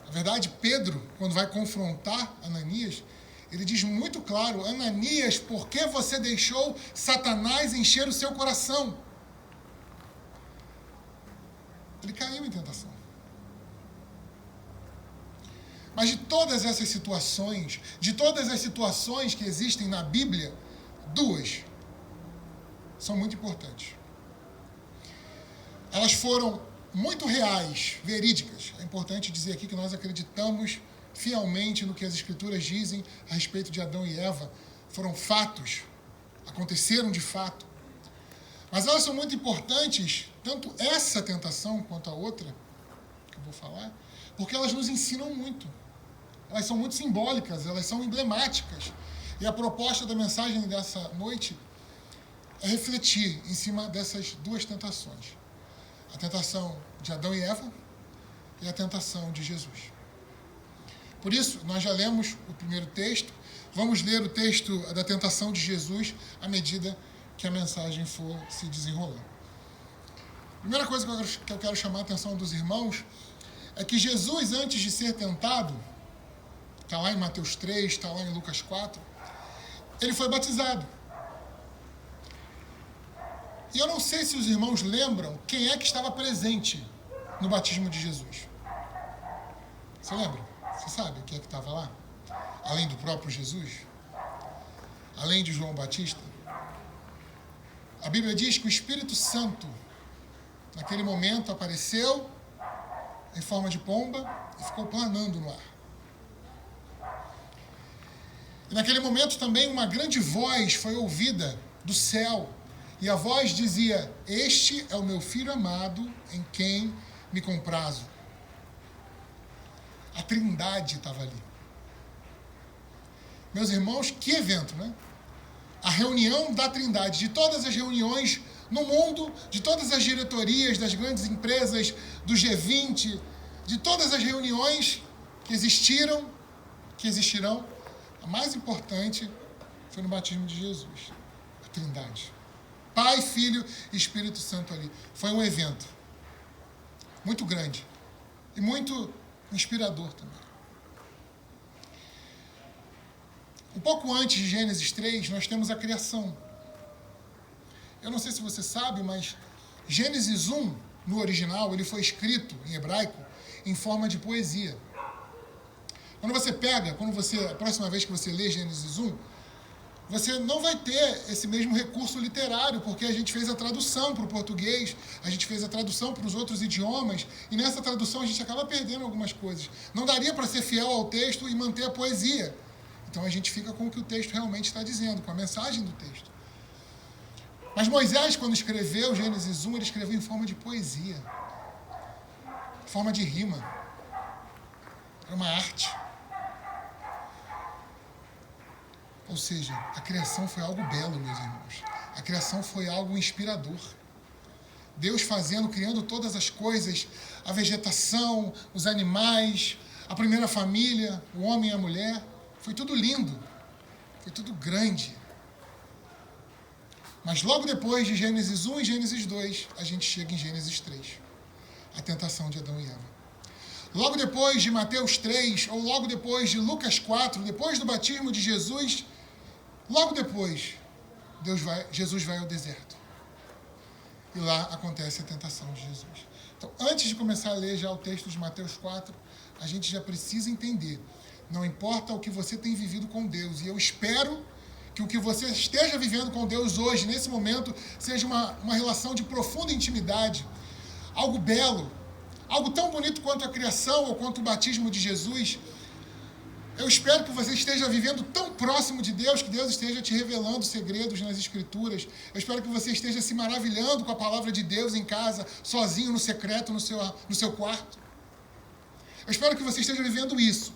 Na verdade, Pedro, quando vai confrontar Ananias, ele diz muito claro: Ananias, por que você deixou Satanás encher o seu coração? Ele caiu em tentação. Mas de todas essas situações, de todas as situações que existem na Bíblia, 2 são muito importantes. Elas foram muito reais, verídicas. É importante dizer aqui que nós acreditamos fielmente no que as Escrituras dizem a respeito de Adão e Eva. Foram fatos, aconteceram de fato. Mas elas são muito importantes, tanto essa tentação quanto a outra, que eu vou falar, porque elas nos ensinam muito. Elas são muito simbólicas, elas são emblemáticas. E a proposta da mensagem dessa noite é refletir em cima dessas duas tentações. A tentação de Adão e Eva e a tentação de Jesus. Por isso, nós já lemos o primeiro texto, vamos ler o texto da tentação de Jesus à medida que a mensagem for se desenrolando. A primeira coisa que eu quero chamar a atenção dos irmãos é que Jesus, antes de ser tentado, está lá em Mateus 3, está lá em Lucas 4, ele foi batizado. E eu não sei se os irmãos lembram quem é que estava presente no batismo de Jesus. Você lembra? Você sabe quem é que estava lá? Além do próprio Jesus? Além de João Batista? A Bíblia diz que o Espírito Santo, naquele momento, apareceu em forma de pomba e ficou planando no ar. E naquele momento também uma grande voz foi ouvida do céu. E a voz dizia: "Este é o meu filho amado, em quem me comprazo." A Trindade estava ali. Meus irmãos, que evento, né? A reunião da Trindade, de todas as reuniões no mundo, de todas as diretorias das grandes empresas, do G20, de todas as reuniões que existiram, que existirão, a mais importante foi no batismo de Jesus, a Trindade. Pai, Filho e Espírito Santo ali. Foi um evento muito grande e muito inspirador também. Um pouco antes de Gênesis 3, nós temos a criação. Eu não sei se você sabe, mas Gênesis 1, no original, ele foi escrito em hebraico em forma de poesia. A próxima vez que você lê Gênesis 1, você não vai ter esse mesmo recurso literário, porque a gente fez a tradução para o português, a gente fez a tradução para os outros idiomas, e nessa tradução a gente acaba perdendo algumas coisas. Não daria para ser fiel ao texto e manter a poesia. Então a gente fica com o que o texto realmente está dizendo, com a mensagem do texto. Mas Moisés, quando escreveu Gênesis 1, ele escreveu em forma de poesia, em forma de rima. Era uma arte. Ou seja, a criação foi algo belo, meus irmãos. A criação foi algo inspirador. Deus criando todas as coisas, a vegetação, os animais, a primeira família, o homem e a mulher. Foi tudo lindo, foi tudo grande. Mas logo depois de Gênesis 1 e Gênesis 2, a gente chega em Gênesis 3, a tentação de Adão e Eva. Logo depois de Mateus 3, ou logo depois de Lucas 4, depois do batismo de Jesus, logo depois, Jesus vai ao deserto. E lá acontece a tentação de Jesus. Então, antes de começar a ler já o texto de Mateus 4, a gente já precisa entender. Não importa o que você tem vivido com Deus, e eu espero que o que você esteja vivendo com Deus hoje, nesse momento, seja uma relação de profunda intimidade, algo belo, algo tão bonito quanto a criação ou quanto o batismo de Jesus. Eu espero que você esteja vivendo tão próximo de Deus, que Deus esteja te revelando segredos nas Escrituras. Eu espero que você esteja se maravilhando com a palavra de Deus em casa, sozinho, no secreto, no seu quarto. Eu espero que você esteja vivendo isso.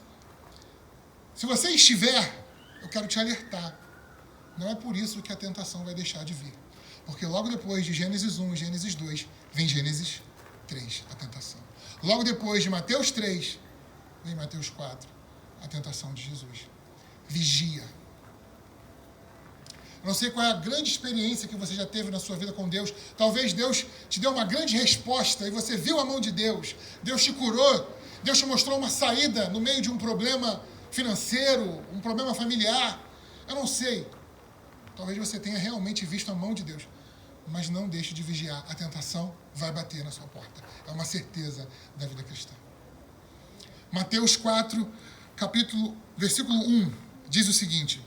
Se você estiver, eu quero te alertar. Não é por isso que a tentação vai deixar de vir. Porque logo depois de Gênesis 1 e Gênesis 2, vem Gênesis 3, a tentação. Logo depois de Mateus 3, vem Mateus 4, a tentação de Jesus. Vigia. Eu não sei qual é a grande experiência que você já teve na sua vida com Deus. Talvez Deus te deu uma grande resposta e você viu a mão de Deus. Deus te curou. Deus te mostrou uma saída no meio de um problema financeiro, um problema familiar. Eu não sei. Talvez você tenha realmente visto a mão de Deus. Mas não deixe de vigiar. A tentação vai bater na sua porta. É uma certeza da vida cristã. Mateus 4, versículo 1, diz o seguinte: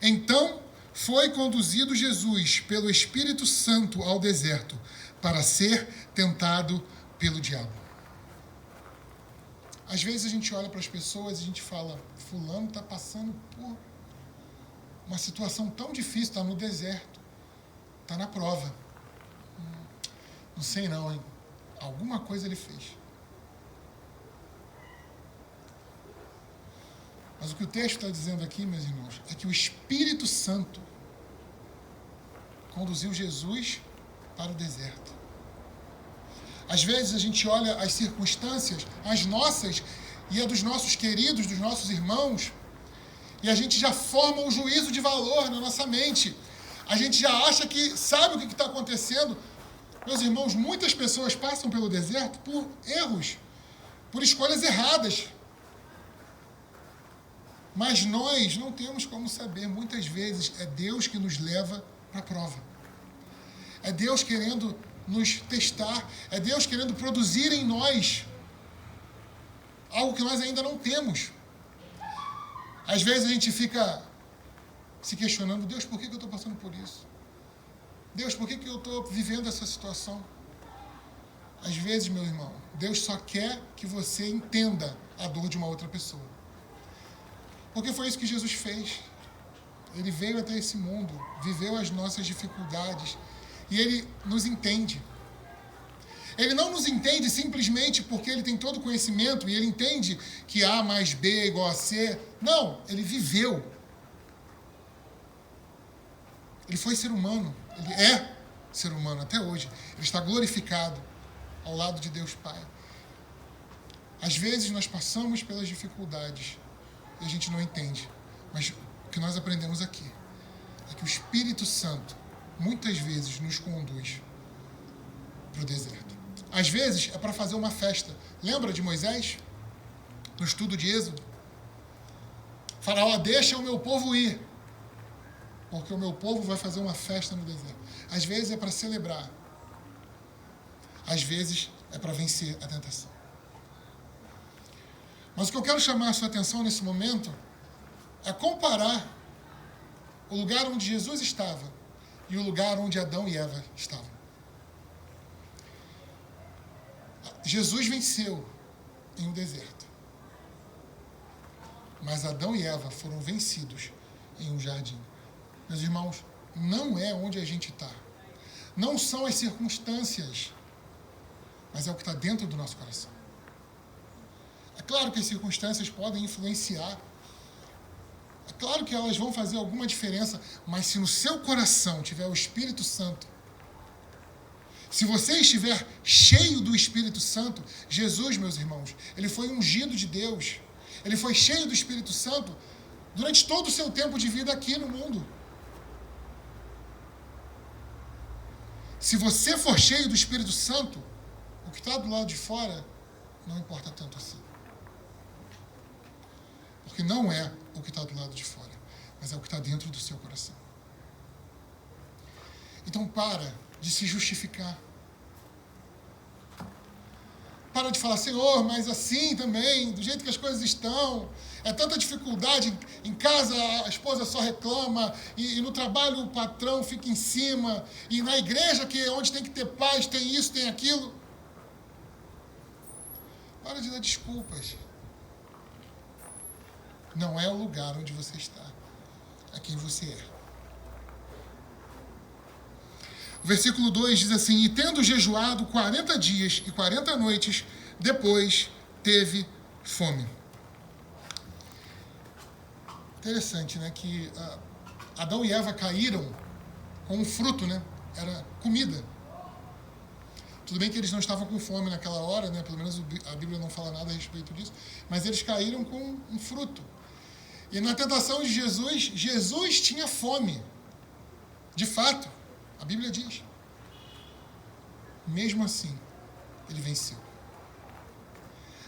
Então foi conduzido Jesus pelo Espírito Santo ao deserto para ser tentado pelo diabo. Às vezes a gente olha para as pessoas e a gente fala: fulano está passando por uma situação tão difícil, está no deserto. Está na prova. Não sei não, hein? Alguma coisa ele fez. Mas o que o texto está dizendo aqui, meus irmãos, é que o Espírito Santo conduziu Jesus para o deserto. Às vezes a gente olha as circunstâncias, as nossas e a dos nossos queridos, dos nossos irmãos, e a gente já forma um juízo de valor na nossa mente. A gente já acha que sabe o que está acontecendo. Meus irmãos, muitas pessoas passam pelo deserto por erros, por escolhas erradas. Mas nós não temos como saber. Muitas vezes é Deus que nos leva para a prova. É Deus querendo nos testar. É Deus querendo produzir em nós algo que nós ainda não temos. Às vezes a gente fica se questionando: Deus, por que eu estou passando por isso? Deus, por que eu estou vivendo essa situação? Às vezes, meu irmão, Deus só quer que você entenda a dor de uma outra pessoa. Porque foi isso que Jesus fez. Ele veio até esse mundo, viveu as nossas dificuldades e Ele nos entende. Ele não nos entende simplesmente porque Ele tem todo o conhecimento e Ele entende que A mais B é igual a C. Não, Ele viveu. Ele foi ser humano. Ele é ser humano até hoje. Ele está glorificado ao lado de Deus Pai. Às vezes nós passamos pelas dificuldades e a gente não entende. Mas o que nós aprendemos aqui é que o Espírito Santo muitas vezes nos conduz para o deserto. Às vezes é para fazer uma festa. Lembra de Moisés? No estudo de Êxodo? Faraó, deixa o meu povo ir, porque o meu povo vai fazer uma festa no deserto. Às vezes é para celebrar. Às vezes é para vencer a tentação. Mas o que eu quero chamar a sua atenção nesse momento é comparar o lugar onde Jesus estava e o lugar onde Adão e Eva estavam. Jesus venceu em um deserto. Mas Adão e Eva foram vencidos em um jardim. Meus irmãos, não é onde a gente está. Não são as circunstâncias, mas é o que está dentro do nosso coração. É claro que as circunstâncias podem influenciar. É claro que elas vão fazer alguma diferença, mas se no seu coração tiver o Espírito Santo, se você estiver cheio do Espírito Santo, Jesus, meus irmãos, ele foi ungido de Deus. Ele foi cheio do Espírito Santo durante todo o seu tempo de vida aqui no mundo. Se você for cheio do Espírito Santo, o que está do lado de fora não importa tanto assim. Porque não é o que está do lado de fora, mas é o que está dentro do seu coração. Então para de se justificar. Para de falar, Senhor, mas assim também, do jeito que as coisas estão, é tanta dificuldade, em casa a esposa só reclama, e no trabalho o patrão fica em cima, e na igreja, que é onde tem que ter paz, tem isso, tem aquilo. Para de dar desculpas. Não é o lugar onde você está, é quem você é. O versículo 2 diz assim: e tendo jejuado 40 dias e 40 noites, depois teve fome. Interessante, né? Que Adão e Eva caíram com um fruto, né? Era comida. Tudo bem que eles não estavam com fome naquela hora, né? Pelo menos a Bíblia não fala nada a respeito disso. Mas eles caíram com um fruto. E na tentação de Jesus, Jesus tinha fome. De fato. A Bíblia diz. Mesmo assim, ele venceu.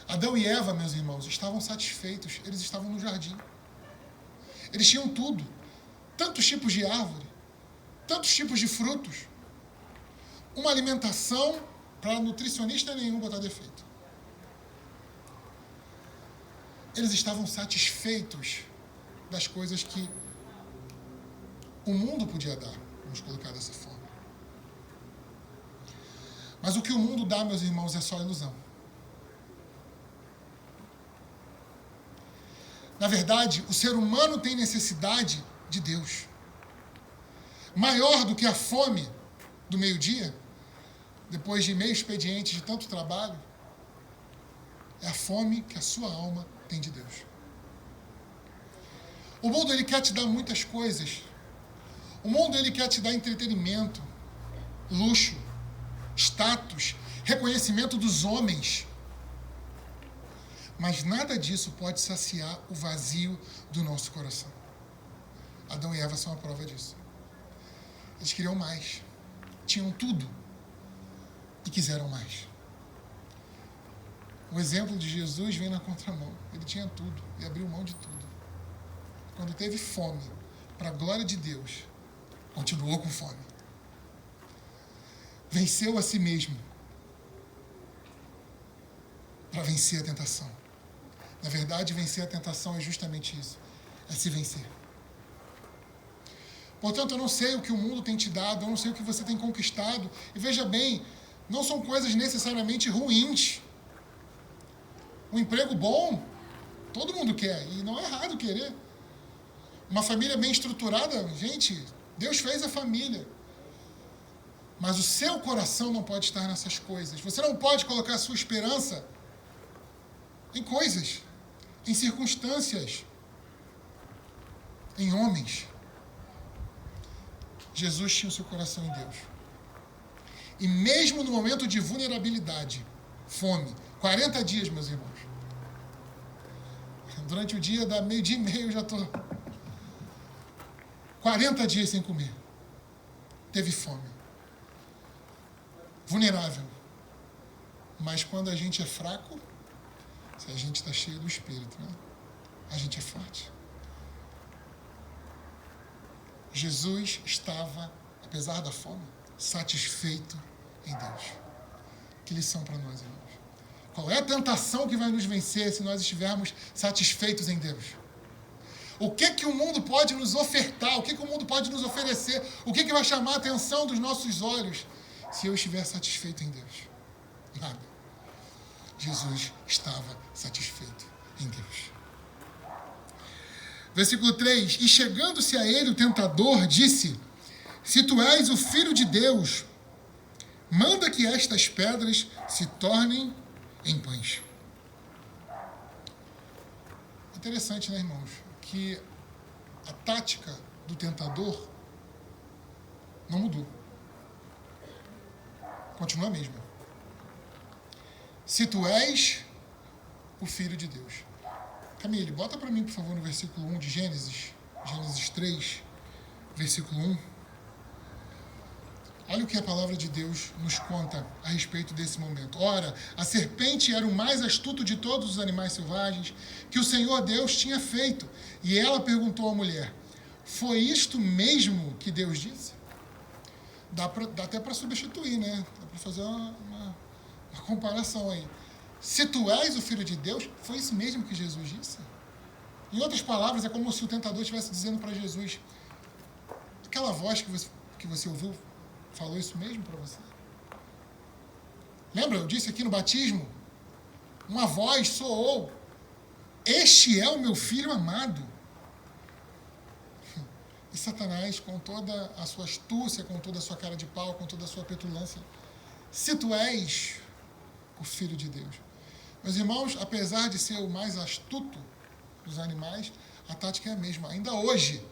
Adão e Eva, meus irmãos, estavam satisfeitos. Eles estavam no jardim. Eles tinham tudo. Tantos tipos de árvore. Tantos tipos de frutos. Uma alimentação para nutricionista nenhum botar defeito. Eles estavam satisfeitos das coisas que o mundo podia dar. Vamos colocar dessa forma. Mas o que o mundo dá, meus irmãos, é só ilusão. Na verdade, o ser humano tem necessidade de Deus. maior do que a fome do meio-dia, depois de meio expediente de tanto trabalho, é a fome que a sua alma tem de Deus. O mundo, ele quer te dar muitas coisas. O mundo, ele quer te dar entretenimento, luxo, status, reconhecimento dos homens. Mas nada disso pode saciar o vazio do nosso coração. Adão e Eva são a prova disso. Eles queriam mais. Tinham tudo. E quiseram mais. O exemplo de Jesus vem na contramão. Ele tinha tudo e abriu mão de tudo. Quando teve fome, para a glória de Deus, continuou com fome. Venceu a si mesmo para vencer a tentação. Na verdade, vencer a tentação é justamente isso. É se vencer. Portanto, eu não sei o que o mundo tem te dado, eu não sei o que você tem conquistado. E veja bem, não são coisas necessariamente ruins. Um emprego bom, todo mundo quer, e não é errado querer. Uma família bem estruturada, gente, Deus fez a família. Mas o seu coração não pode estar nessas coisas. Você não pode colocar a sua esperança em coisas, em circunstâncias, em homens. Jesus tinha o seu coração em Deus. E mesmo no momento de vulnerabilidade, fome, 40 dias, meus irmãos. Durante o dia, da meio-dia e meio, eu já estou 40 dias sem comer. Teve fome. Vulnerável. Mas quando a gente é fraco, se a gente está cheio do Espírito, né? A gente é forte. Jesus estava, apesar da fome, satisfeito em Deus. Que lição para nós, irmãos. Qual é a tentação que vai nos vencer se nós estivermos satisfeitos em Deus? O que o mundo pode nos ofertar? O que o mundo pode nos oferecer? O que vai chamar a atenção dos nossos olhos se eu estiver satisfeito em Deus? Nada. Jesus estava satisfeito em Deus. Versículo 3. E chegando-se a ele, o tentador disse: se tu és o Filho de Deus, manda que estas pedras se tornem em pães. Interessante, né, irmãos? Que a tática do tentador não mudou. Continua a mesma. Se tu és o Filho de Deus. Camille, bota para mim, por favor, no versículo 1 de Gênesis 3, versículo 1. Olha o que a palavra de Deus nos conta a respeito desse momento. Ora, a serpente era o mais astuto de todos os animais selvagens que o Senhor Deus tinha feito. E ela perguntou à mulher: foi isto mesmo que Deus disse? Dá até para substituir, né? Dá para fazer uma comparação aí. Se tu és o Filho de Deus, foi isso mesmo que Jesus disse? Em outras palavras, é como se o tentador estivesse dizendo para Jesus: aquela voz que você ouviu falou isso mesmo para você? Lembra? Eu disse aqui no batismo, uma voz soou: este é o meu filho amado. E Satanás, com toda a sua astúcia, com toda a sua cara de pau, com toda a sua petulância: se tu és o Filho de Deus. Meus irmãos, apesar de ser o mais astuto dos animais, a tática é a mesma. Ainda hoje,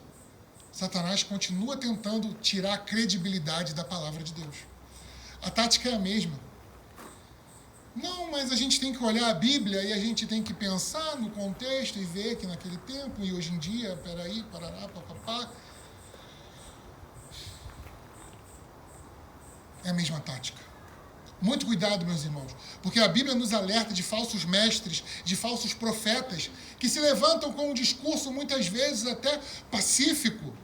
Satanás continua tentando tirar a credibilidade da palavra de Deus. A tática é a mesma. Não, mas a gente tem que olhar a Bíblia e a gente tem que pensar no contexto e ver que naquele tempo e hoje em dia, peraí, parará, papapá. É a mesma tática. Muito cuidado, meus irmãos, porque a Bíblia nos alerta de falsos mestres, de falsos profetas, que se levantam com um discurso muitas vezes até pacífico.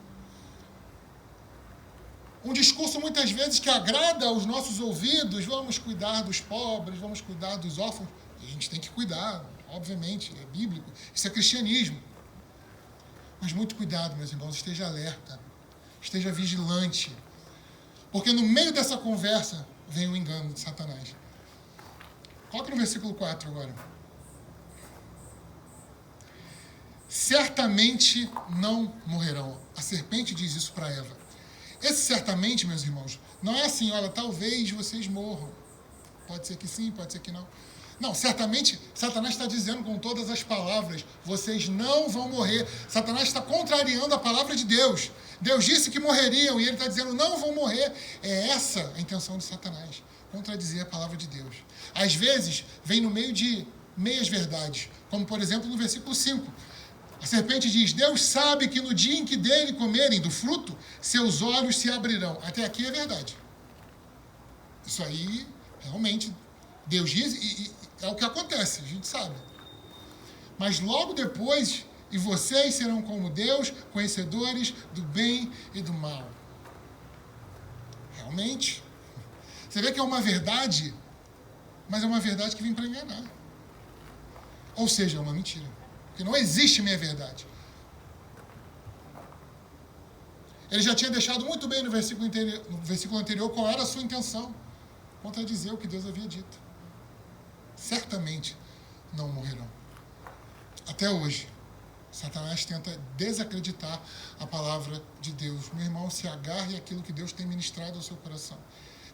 Um discurso muitas vezes que agrada aos nossos ouvidos: vamos cuidar dos pobres, vamos cuidar dos órfãos. E a gente tem que cuidar, obviamente, é bíblico, isso é cristianismo. Mas muito cuidado, meus irmãos, esteja alerta, esteja vigilante, porque no meio dessa conversa vem o engano de Satanás. Coloca no versículo 4 agora. Certamente não morrerão. A serpente diz isso para Eva. Esse certamente, meus irmãos, não é assim, olha, talvez vocês morram. Pode ser que sim, pode ser que não. Não, certamente, Satanás está dizendo com todas as palavras, vocês não vão morrer. Satanás está contrariando a palavra de Deus. Deus disse que morreriam e ele está dizendo, não vão morrer. É essa a intenção de Satanás, contradizer a palavra de Deus. Às vezes, vem no meio de meias verdades, como por exemplo no versículo 5. A serpente diz, Deus sabe que no dia em que dele comerem do fruto, seus olhos se abrirão. Até aqui é verdade. Isso aí, realmente, Deus diz e é o que acontece, a gente sabe. Mas logo depois, e vocês serão como Deus, conhecedores do bem e do mal. Realmente. Você vê que é uma verdade, mas é uma verdade que vem para enganar. Ou seja, é uma mentira. Porque não existe meia verdade. Ele já tinha deixado muito bem no versículo anterior qual era a sua intenção. Contradizer o que Deus havia dito. Certamente não morrerão. Até hoje, Satanás tenta desacreditar a palavra de Deus. Meu irmão, se agarre àquilo que Deus tem ministrado ao seu coração.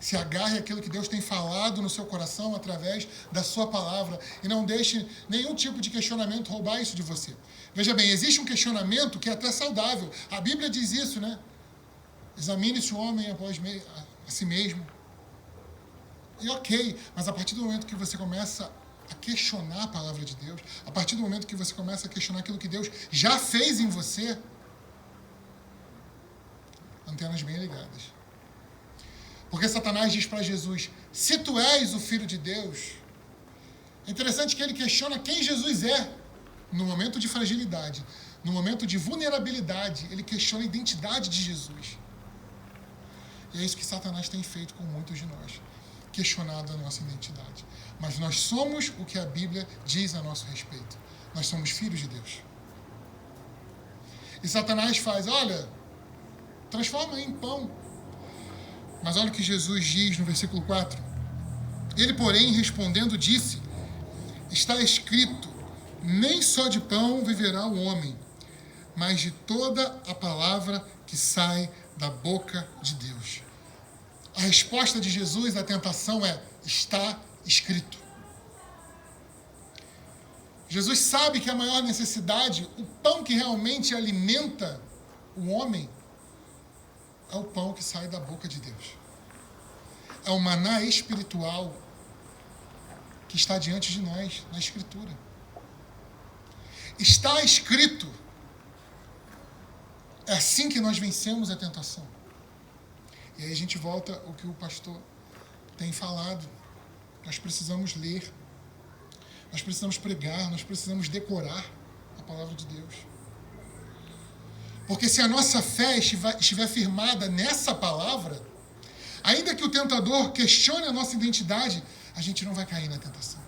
Se agarre àquilo que Deus tem falado no seu coração através da sua palavra e não deixe nenhum tipo de questionamento roubar isso de você. Veja bem, existe um questionamento que é até saudável. A Bíblia diz isso, né? Examine-se o homem após a si mesmo. E ok, mas a partir do momento que você começa a questionar a palavra de Deus, a partir do momento que você começa a questionar aquilo que Deus já fez em você, antenas bem ligadas. Porque Satanás diz para Jesus, se tu és o Filho de Deus, é interessante que ele questiona quem Jesus é no momento de fragilidade, no momento de vulnerabilidade, ele questiona a identidade de Jesus. E é isso que Satanás tem feito com muitos de nós, questionado a nossa identidade. Mas nós somos o que a Bíblia diz a nosso respeito. Nós somos filhos de Deus. E Satanás faz, olha, transforma em pão. Mas olha o que Jesus diz no versículo 4. Ele, porém, respondendo, disse, está escrito, nem só de pão viverá o homem, mas de toda a palavra que sai da boca de Deus. A resposta de Jesus à tentação é, está escrito. Jesus sabe que a maior necessidade, o pão que realmente alimenta o homem, é o pão que sai da boca de Deus. É o maná espiritual que está diante de nós, na Escritura. Está escrito. É assim que nós vencemos a tentação. E aí a gente volta ao que o pastor tem falado. Nós precisamos ler. Nós precisamos pregar. Nós precisamos decorar a palavra de Deus. Porque se a nossa fé estiver firmada nessa palavra, ainda que o tentador questione a nossa identidade, a gente não vai cair na tentação.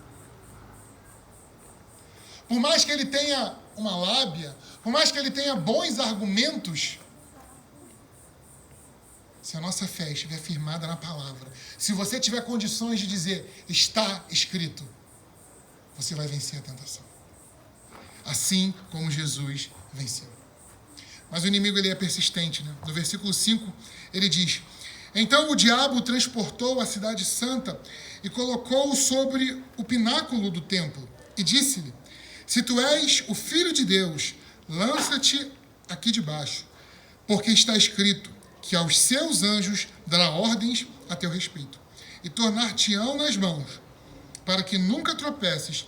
Por mais que ele tenha uma lábia, por mais que ele tenha bons argumentos, se a nossa fé estiver firmada na palavra, se você tiver condições de dizer, está escrito, você vai vencer a tentação. Assim como Jesus venceu. Mas o inimigo ele é persistente, né? No versículo 5, ele diz, então o diabo o transportou à cidade santa e colocou-o sobre o pináculo do templo e disse-lhe, se tu és o Filho de Deus, lança-te aqui debaixo, porque está escrito que aos seus anjos dará ordens a teu respeito, e tornar-te-ão nas mãos, para que nunca tropeces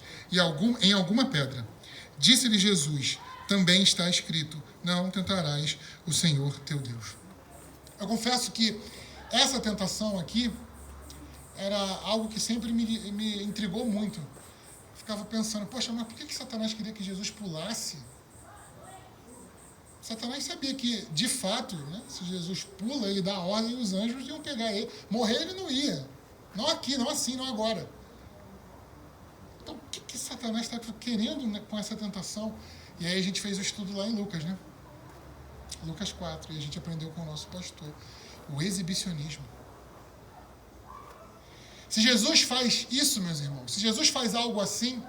em alguma pedra. Disse-lhe Jesus, também está escrito, não tentarás o Senhor teu Deus. Eu confesso que essa tentação aqui era algo que sempre me intrigou muito. Ficava pensando, poxa, mas por que Satanás queria que Jesus pulasse? Satanás sabia que, de fato, né, se Jesus pula, ele dá a ordem e os anjos iam pegar ele. Morrer ele não ia. Não aqui, não assim, não agora. Então, o que Satanás está querendo, né, com essa tentação? E aí a gente fez o estudo lá em Lucas, né? Lucas 4. E a gente aprendeu com o nosso pastor. O exibicionismo. Se Jesus faz isso, meus irmãos, se Jesus faz algo assim,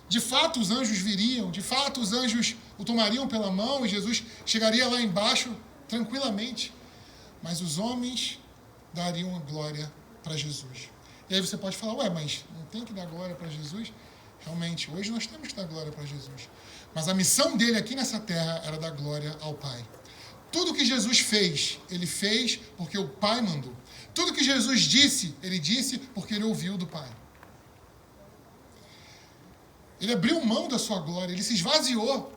de fato os anjos viriam, de fato os anjos o tomariam pela mão e Jesus chegaria lá embaixo tranquilamente. mas os homens dariam a glória para Jesus. E aí você pode falar, ué, mas não tem que dar glória para Jesus? Realmente, hoje nós temos que dar glória para Jesus. Mas a missão dele aqui nessa terra era dar glória ao Pai. Tudo que Jesus fez, ele fez porque o Pai mandou. Tudo que Jesus disse, ele disse porque ele ouviu do Pai. Ele abriu mão da sua glória, ele se esvaziou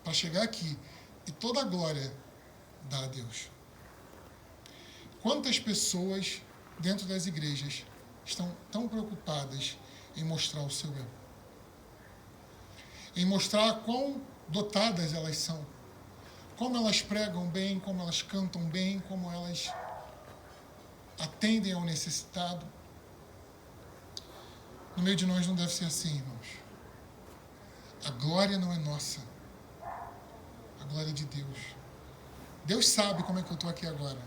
para chegar aqui. E toda a glória dá a Deus. Quantas pessoas dentro das igrejas estão tão preocupadas em mostrar o seu eu? Em mostrar quão dotadas elas são. Como elas pregam bem, como elas cantam bem, como elas atendem ao necessitado. No meio de nós não deve ser assim, irmãos. A glória não é nossa. A glória é de Deus. Deus sabe como é que eu estou aqui agora.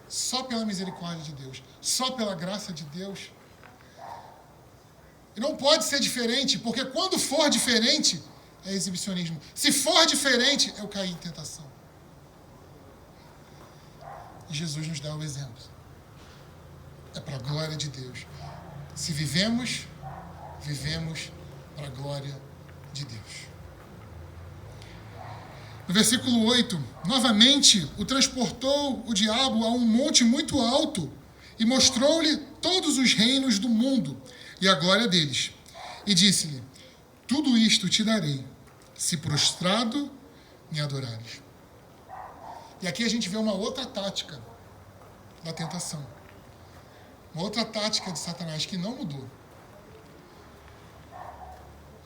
Só pela misericórdia de Deus. Só pela graça de Deus. E não pode ser diferente, porque quando for diferente, é exibicionismo. Se for diferente, eu caí em tentação. E Jesus nos dá o exemplo. É para a glória de Deus. Se vivemos, vivemos para a glória de Deus. No versículo 8, novamente o transportou o diabo a um monte muito alto e mostrou-lhe todos os reinos do mundo e a glória deles. E disse-lhe, tudo isto te darei, se prostrado me adorares. E aqui a gente vê uma outra tática da tentação. Uma outra tática de Satanás que não mudou.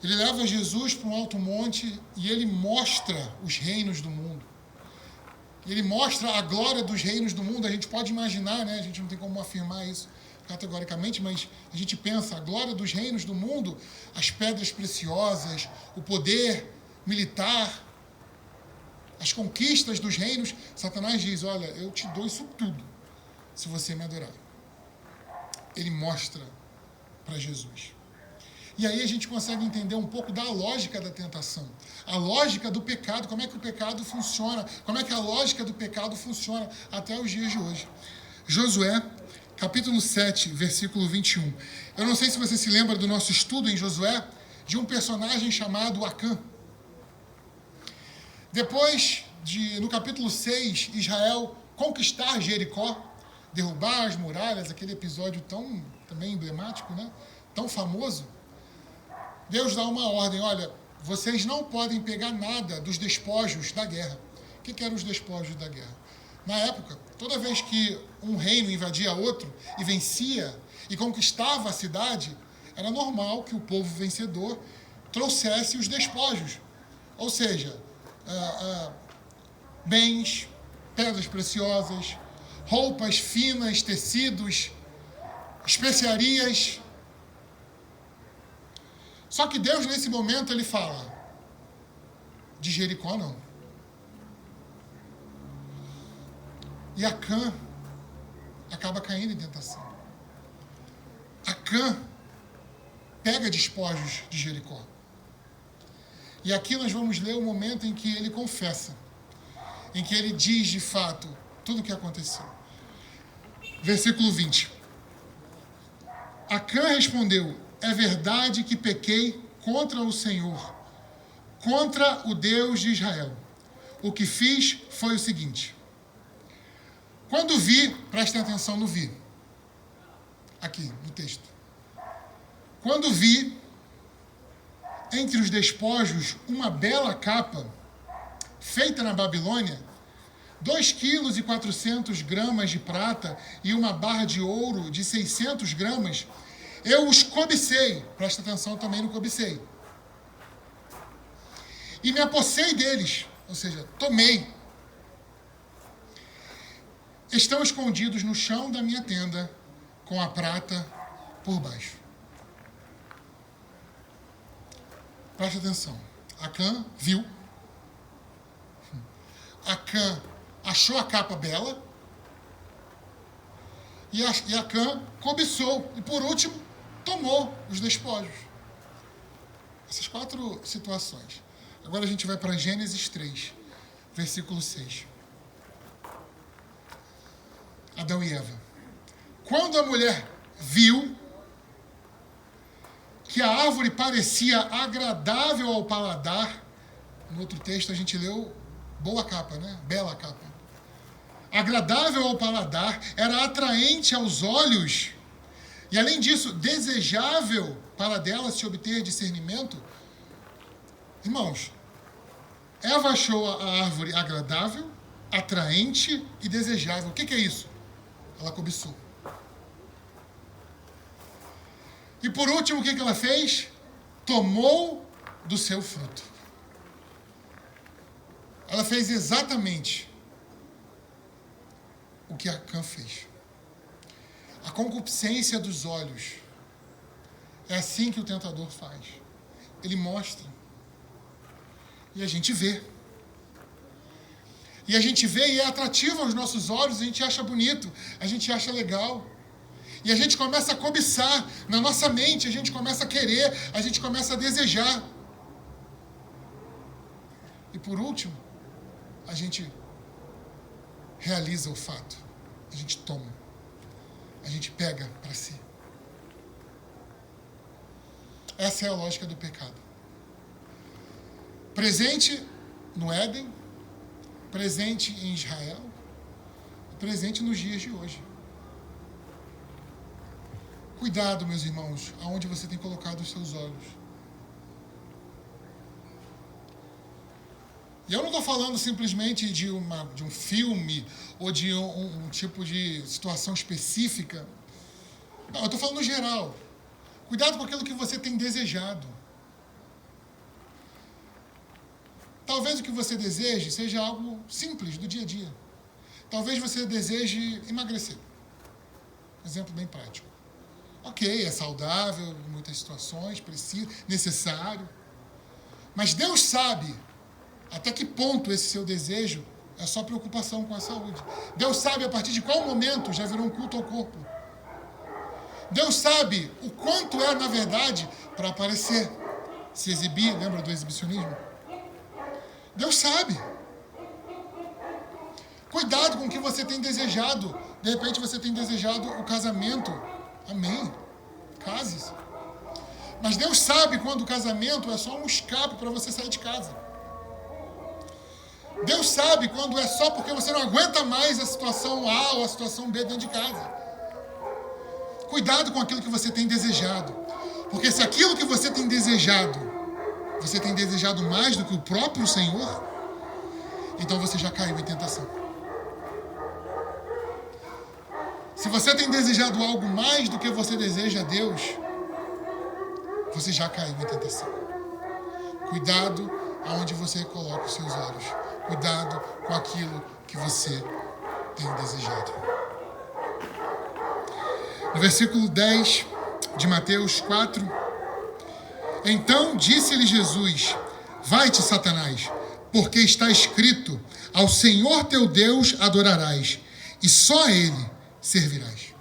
Ele leva Jesus para um alto monte e ele mostra os reinos do mundo. Ele mostra a glória dos reinos do mundo. A gente pode imaginar, né? A gente não tem como afirmar isso categoricamente, mas a gente pensa, a glória dos reinos do mundo, as pedras preciosas, o poder militar, as conquistas dos reinos. Satanás diz, olha, eu te dou isso tudo se você me adorar. Ele mostra para Jesus. E aí a gente consegue entender um pouco da lógica da tentação. A lógica do pecado, como é que o pecado funciona, como é que a lógica do pecado funciona até os dias de hoje. Josué, capítulo 7, versículo 21. Eu não sei se você se lembra do nosso estudo em Josué, de um personagem chamado Acã. Depois de, no capítulo 6, Israel conquistar Jericó, derrubar as muralhas, aquele episódio tão também emblemático, né? Tão famoso, Deus dá uma ordem, olha, vocês não podem pegar nada dos despojos da guerra. O que eram os despojos da guerra? Na época, toda vez que um reino invadia outro e vencia e conquistava a cidade, era normal que o povo vencedor trouxesse os despojos. Ou seja, bens, pedras preciosas, roupas finas, tecidos, especiarias. Só que Deus, nesse momento, ele fala, de Jericó não. E Acã acaba caindo em tentação. Acã pega despojos de Jericó. E aqui nós vamos ler o momento em que ele confessa, em que ele diz de fato tudo o que aconteceu. Versículo 20. Acã respondeu, é verdade que pequei contra o Senhor, contra o Deus de Israel. O que fiz foi o seguinte. Quando vi, prestem atenção no vi, aqui no texto. Quando vi, entre os despojos, uma bela capa, feita na Babilônia, 2,4 kg de prata e uma barra de ouro de 600 gramas, eu os cobicei, presta atenção também no cobicei, e me apossei deles, ou seja, tomei. Estão escondidos no chão da minha tenda, com a prata por baixo. Presta atenção. Acã viu. Acã achou a capa bela. E Acã cobiçou. E por último, tomou os despojos. Essas 4 situações. Agora a gente vai para Gênesis 3, versículo 6. Adão e Eva. Quando a mulher viu que a árvore parecia agradável ao paladar, no outro texto a gente leu boa capa, né? Bela capa. Agradável ao paladar, era atraente aos olhos e, além disso, desejável para dela se obter discernimento. Irmãos, Eva achou a árvore agradável, atraente e desejável. O que é isso? Ela cobiçou. E por último, o que ela fez? Tomou do seu fruto. Ela fez exatamente o que Acã fez. A concupiscência dos olhos. É assim que o tentador faz. Ele mostra. E a gente vê. E a gente vê e é atrativo aos nossos olhos, a gente acha bonito, a gente acha legal. E a gente começa a cobiçar na nossa mente, a gente começa a querer, a gente começa a desejar. E por último, a gente realiza o fato. A gente toma. A gente pega para si. Essa é a lógica do pecado. Presente no Éden, presente em Israel, presente nos dias de hoje. Cuidado, meus irmãos, aonde você tem colocado os seus olhos. E eu não estou falando simplesmente de um filme ou de um tipo de situação específica. Não, eu estou falando no geral. Cuidado com aquilo que você tem desejado. Talvez o que você deseje seja algo simples do dia a dia. Talvez você deseje emagrecer. Exemplo bem prático. Ok, é saudável em muitas situações, precisa, necessário. Mas Deus sabe até que ponto esse seu desejo é só preocupação com a saúde. Deus sabe a partir de qual momento já virou um culto ao corpo. Deus sabe o quanto é, na verdade, para aparecer, se exibir. Lembra do exibicionismo? Deus sabe. Cuidado com o que você tem desejado. De repente você tem desejado o casamento. Amém. Case-se. Mas Deus sabe quando o casamento é só um escape para você sair de casa. Deus sabe quando é só porque você não aguenta mais a situação A ou a situação B dentro de casa. Cuidado com aquilo que você tem desejado. Porque se aquilo que você tem desejado mais do que o próprio Senhor, então você já caiu em tentação. Se você tem desejado algo mais do que você deseja a Deus, você já caiu em tentação. Cuidado aonde você coloca os seus olhos. Cuidado com aquilo que você tem desejado. No versículo 10 de Mateus 4, então disse-lhe Jesus: vai-te, Satanás, porque está escrito, ao Senhor teu Deus adorarás, e só a Ele servirás.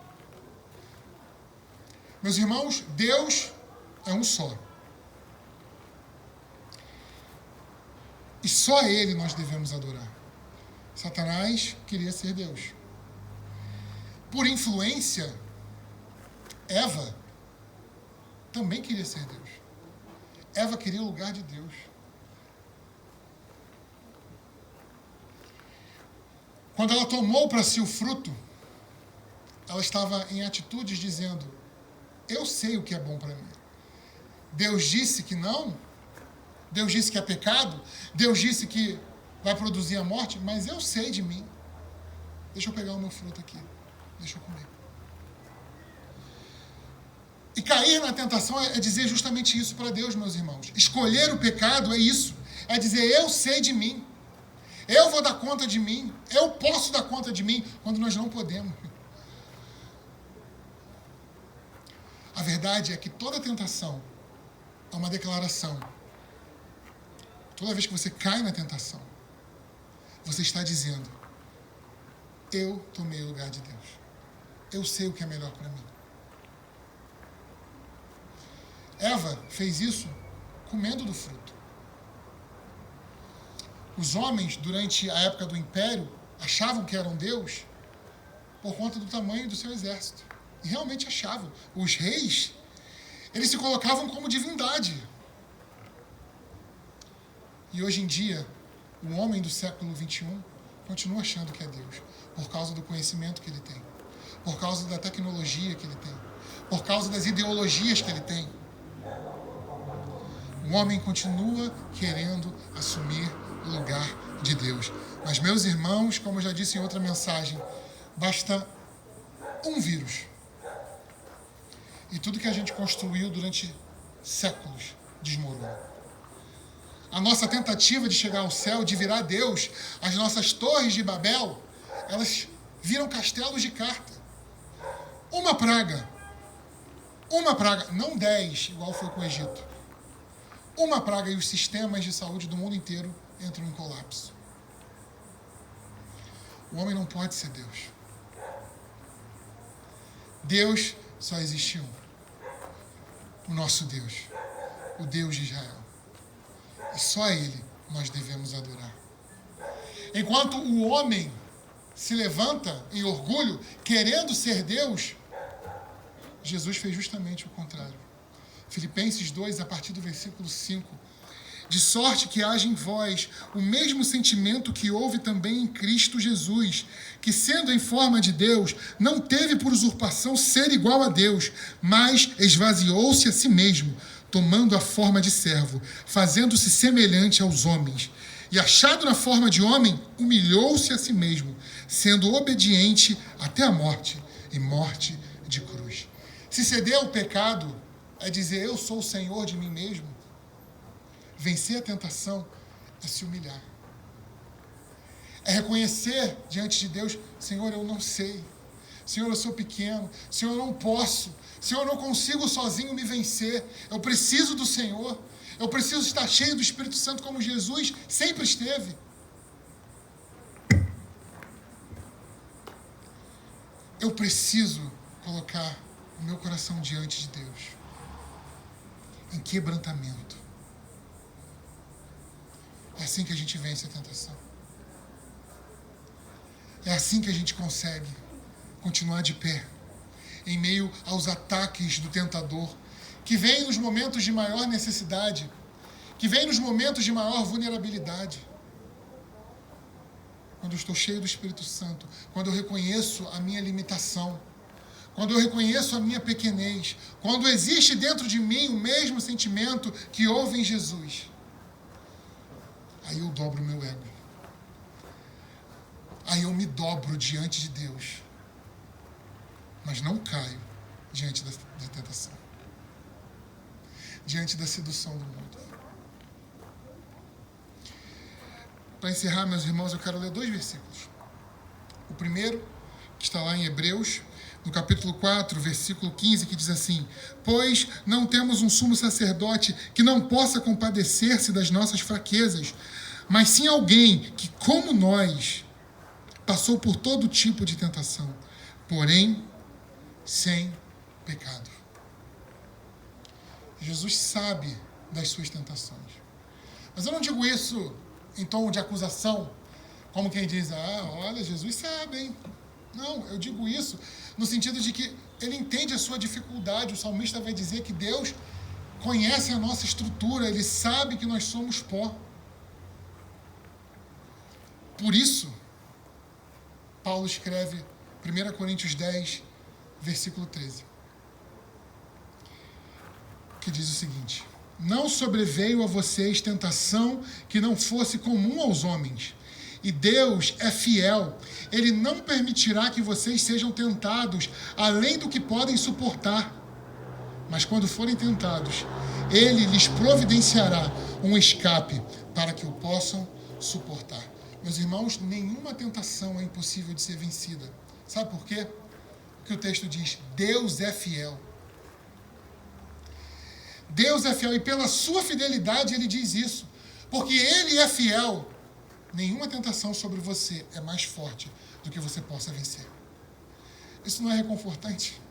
Meus irmãos, Deus é um só. E só a Ele nós devemos adorar. Satanás queria ser Deus. Por influência, Eva também queria ser Deus. Eva queria o lugar de Deus. Quando ela tomou para si o fruto, ela estava em atitudes dizendo: eu sei o que é bom para mim. Deus disse que não. Deus disse que é pecado. Deus disse que vai produzir a morte. Mas eu sei de mim. Deixa eu pegar o meu fruto aqui. Deixa eu comer. E cair na tentação é dizer justamente isso para Deus, meus irmãos. Escolher o pecado é isso. É dizer: eu sei de mim. Eu vou dar conta de mim. Eu posso dar conta de mim, quando nós não podemos. A verdade é que toda tentação é uma declaração. Toda vez que você cai na tentação, você está dizendo: eu tomei o lugar de Deus. Eu sei o que é melhor para mim. Eva fez isso comendo do fruto. Os homens, durante a época do Império, achavam que eram Deus por conta do tamanho do seu exército. E realmente achavam. Os reis, eles se colocavam como divindade. E hoje em dia, o homem do século XXI continua achando que é Deus, por causa do conhecimento que ele tem, por causa da tecnologia que ele tem, por causa das ideologias que ele tem. O homem continua querendo assumir o lugar de Deus. Mas, meus irmãos, como eu já disse em outra mensagem, basta um vírus. E tudo que a gente construiu durante séculos desmorona. A nossa tentativa de chegar ao céu, de virar Deus, as nossas torres de Babel, elas viram castelos de carta. Uma praga, não 10, igual foi com o Egito. Uma praga e os sistemas de saúde do mundo inteiro entram em colapso. O homem não pode ser Deus. Deus só existe um. O nosso Deus. O Deus de Israel. E só a Ele nós devemos adorar. Enquanto o homem se levanta em orgulho, querendo ser Deus, Jesus fez justamente o contrário. Filipenses 2, a partir do versículo 5. De sorte que haja em vós o mesmo sentimento que houve também em Cristo Jesus, que sendo em forma de Deus, não teve por usurpação ser igual a Deus, mas esvaziou-se a si mesmo, tomando a forma de servo, fazendo-se semelhante aos homens. E achado na forma de homem, humilhou-se a si mesmo, sendo obediente até a morte, e morte de cruz. Se ceder ao pecado é dizer, eu sou o Senhor de mim mesmo. Vencer a tentação é se humilhar. É reconhecer diante de Deus, Senhor, eu não sei. Senhor, eu sou pequeno. Senhor, eu não posso. Senhor, eu não consigo sozinho me vencer. Eu preciso do Senhor. Eu preciso estar cheio do Espírito Santo como Jesus sempre esteve. Eu preciso colocar o meu coração diante de Deus, em quebrantamento. É assim que a gente vence a tentação. É assim que a gente consegue continuar de pé, em meio aos ataques do tentador, que vem nos momentos de maior necessidade, que vem nos momentos de maior vulnerabilidade. Quando eu estou cheio do Espírito Santo, quando eu reconheço a minha limitação, quando eu reconheço a minha pequenez, quando existe dentro de mim o mesmo sentimento que houve em Jesus, aí eu dobro o meu ego. Aí eu me dobro diante de Deus, mas não caio diante da tentação, diante da sedução do mundo. Para encerrar, meus irmãos, eu quero ler 2 versículos. O primeiro, que está lá em Hebreus, no capítulo 4, versículo 15, que diz assim: pois não temos um sumo sacerdote que não possa compadecer-se das nossas fraquezas, mas sim alguém que, como nós, passou por todo tipo de tentação, porém sem pecado. Jesus sabe das suas tentações. Mas eu não digo isso em tom de acusação, como quem diz, olha, Jesus sabe, hein? Não, eu digo isso no sentido de que ele entende a sua dificuldade. O salmista vai dizer que Deus conhece a nossa estrutura, ele sabe que nós somos pó. Por isso, Paulo escreve 1 Coríntios 10, versículo 13, que diz o seguinte: não sobreveio a vocês tentação que não fosse comum aos homens, e Deus é fiel, Ele não permitirá que vocês sejam tentados além do que podem suportar, mas quando forem tentados, Ele lhes providenciará um escape para que o possam suportar. Meus irmãos, nenhuma tentação é impossível de ser vencida. Sabe por quê? Porque o texto diz, Deus é fiel. Deus é fiel, e pela sua fidelidade Ele diz isso. Porque Ele é fiel, nenhuma tentação sobre você é mais forte do que você possa vencer. Isso não é reconfortante?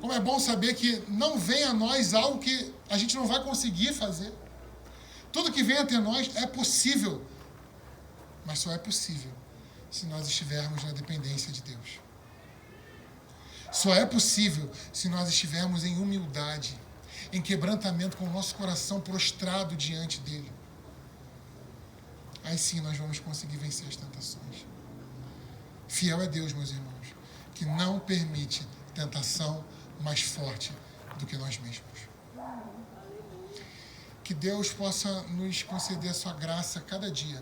Como é bom saber que não vem a nós algo que a gente não vai conseguir fazer. Tudo que vem até nós é possível, mas só é possível se nós estivermos na dependência de Deus. Só é possível se nós estivermos em humildade, em quebrantamento, com o nosso coração prostrado diante dele. Aí sim nós vamos conseguir vencer as tentações. Fiel é Deus, meus irmãos, que não permite tentação mais forte do que nós mesmos. Que Deus possa nos conceder a sua graça cada dia,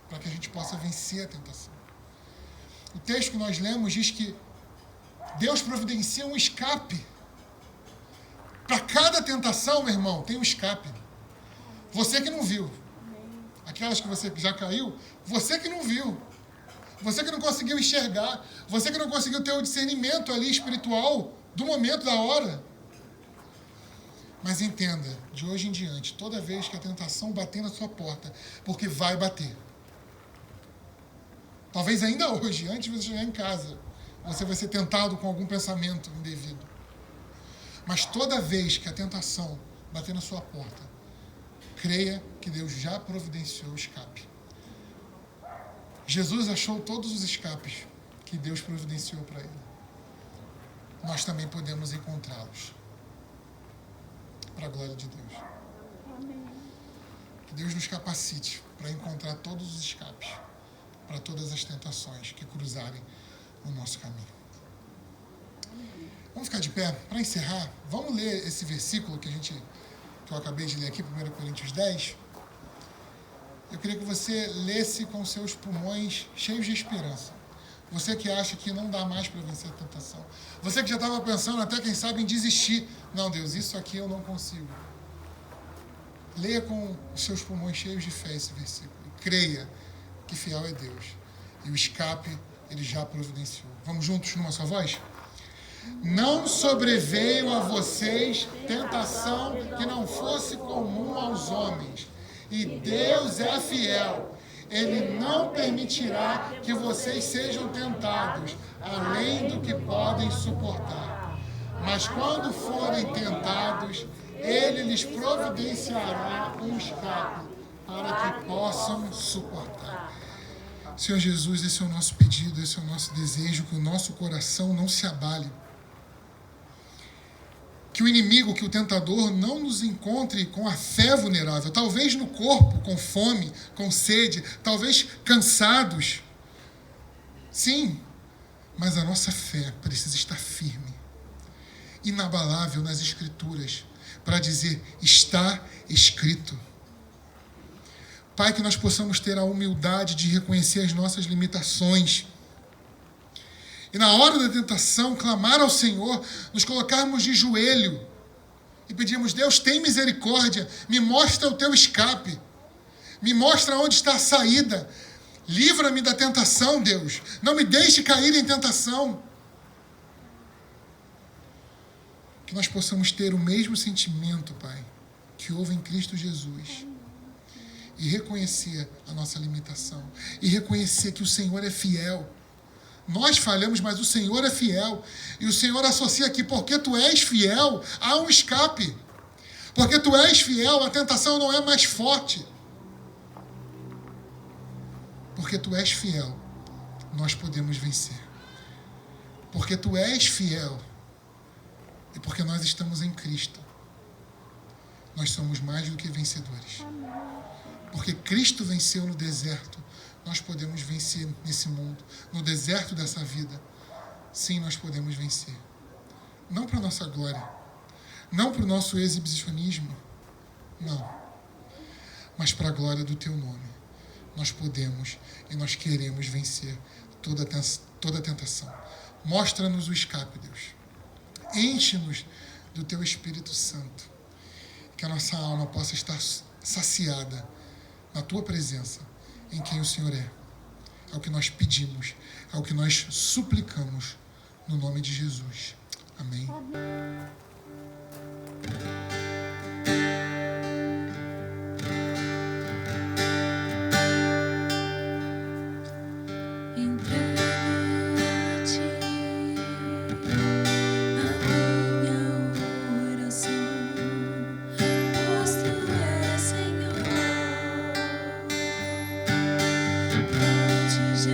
para que a gente possa vencer a tentação. O texto que nós lemos diz que Deus providencia um escape. Para cada tentação, meu irmão, tem um escape. Você que não viu. Aquelas que você já caiu, você que não viu. Você que não conseguiu enxergar. Você que não conseguiu ter o discernimento ali espiritual do momento, da hora. Mas entenda, de hoje em diante, toda vez que a tentação bater na sua porta, porque vai bater. Talvez ainda hoje, antes de você chegar em casa, você vai ser tentado com algum pensamento indevido. Mas toda vez que a tentação bater na sua porta, creia que Deus já providenciou o escape. Jesus achou todos os escapes que Deus providenciou para ele. Nós também podemos encontrá-los. Para a glória de Deus. Que Deus nos capacite para encontrar todos os escapes, para todas as tentações que cruzarem o nosso caminho. Vamos ficar de pé? Para encerrar, vamos ler esse versículo que eu acabei de ler aqui, 1 Coríntios 10. Eu queria que você lesse com seus pulmões cheios de esperança. Você que acha que não dá mais para vencer a tentação. Você que já estava pensando até, quem sabe, em desistir. Não, Deus, isso aqui eu não consigo. Leia com os seus pulmões cheios de fé esse versículo. E creia que fiel é Deus. E o escape ele já providenciou. Vamos juntos numa só voz? Não sobreveio a vocês tentação que não fosse comum aos homens. E Deus é fiel. Ele não permitirá que vocês sejam tentados, além do que podem suportar. Mas quando forem tentados, Ele lhes providenciará um escape, para que possam suportar. Senhor Jesus, esse é o nosso pedido, esse é o nosso desejo, que o nosso coração não se abale. Que o inimigo, que o tentador não nos encontre com a fé vulnerável, talvez no corpo, com fome, com sede, talvez cansados. Sim, mas a nossa fé precisa estar firme, inabalável nas Escrituras, para dizer, está escrito. Pai, que nós possamos ter a humildade de reconhecer as nossas limitações, e na hora da tentação, clamar ao Senhor, nos colocarmos de joelho e pedirmos, Deus, tem misericórdia, me mostra o teu escape, me mostra onde está a saída, livra-me da tentação, Deus, não me deixe cair em tentação. Que nós possamos ter o mesmo sentimento, Pai, que houve em Cristo Jesus, e reconhecer a nossa limitação, e reconhecer que o Senhor é fiel. Nós falhamos, mas o Senhor é fiel. E o Senhor associa aqui, porque tu és fiel, há um escape. Porque tu és fiel, a tentação não é mais forte. Porque tu és fiel, nós podemos vencer. Porque tu és fiel, e porque nós estamos em Cristo, nós somos mais do que vencedores. Porque Cristo venceu no deserto, nós podemos vencer nesse mundo, no deserto dessa vida. Sim, nós podemos vencer. Não para a nossa glória, não para o nosso exibicionismo, não. Mas para a glória do teu nome. Nós podemos e nós queremos vencer toda tentação. Mostra-nos o escape, Deus. Enche-nos do teu Espírito Santo. Que a nossa alma possa estar saciada na tua presença, em quem o Senhor é. É o que nós pedimos, é o que nós suplicamos, no nome de Jesus. Amém. Antes de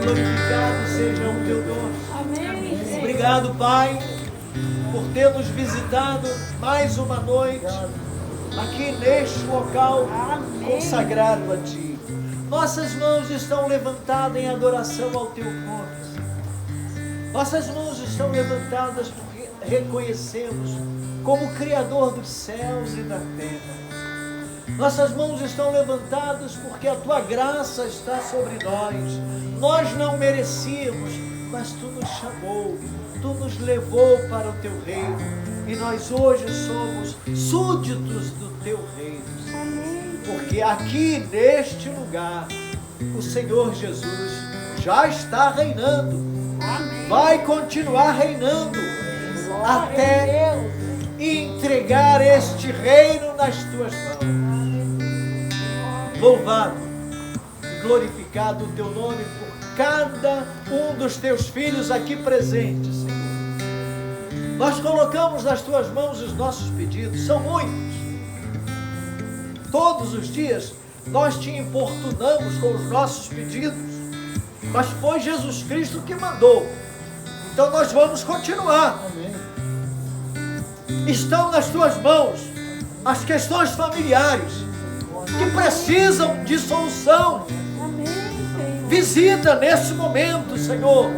glorificado seja o teu nome. Amém. Obrigado, Pai, por ter nos visitado mais uma noite aqui neste local consagrado a Ti. Nossas mãos estão levantadas em adoração ao Teu nome. Nossas mãos estão levantadas porque reconhecemos como Criador dos céus e da terra. Nossas mãos estão levantadas porque a Tua graça está sobre nós. Nós não merecíamos, mas Tu nos chamou, Tu nos levou para o Teu reino. E nós hoje somos súditos do Teu reino. Porque aqui neste lugar, o Senhor Jesus já está reinando. Vai continuar reinando até entregar este reino nas Tuas mãos. Louvado e glorificado o Teu nome por cada um dos Teus filhos aqui presentes, Senhor. Nós colocamos nas Tuas mãos os nossos pedidos, são muitos. Todos os dias nós Te importunamos com os nossos pedidos, mas foi Jesus Cristo que mandou. Então nós vamos continuar. Estão nas Tuas mãos as questões familiares que precisam de solução. Visita nesse momento, Senhor,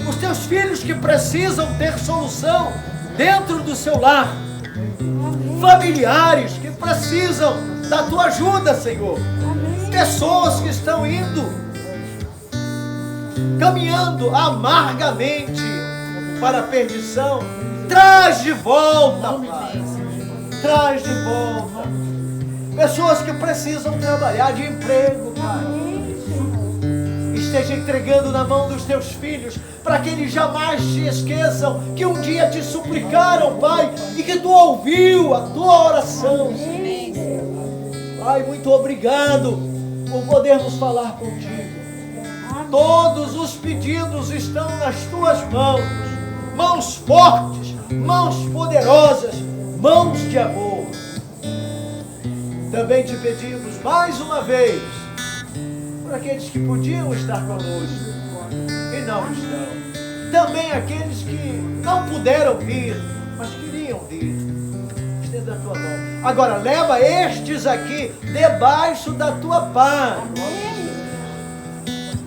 os Teus filhos que precisam ter solução dentro do seu lar. Familiares que precisam da Tua ajuda, Senhor. Pessoas que estão caminhando amargamente para a perdição. Traz de volta, Pai. Traz de volta. Pessoas que precisam trabalhar de emprego, Pai. Esteja entregando na mão dos Teus filhos, para que eles jamais te esqueçam que um dia te suplicaram, Pai, e que Tu ouviu a tua oração. Pai, muito obrigado por podermos falar contigo. Todos os pedidos estão nas Tuas mãos. Mãos fortes, mãos poderosas, mãos de amor. Também Te pedimos mais uma vez por aqueles que podiam estar conosco e não estão. Também aqueles que não puderam vir, mas queriam vir. Estenda a Tua mão. Agora leva estes aqui debaixo da Tua paz.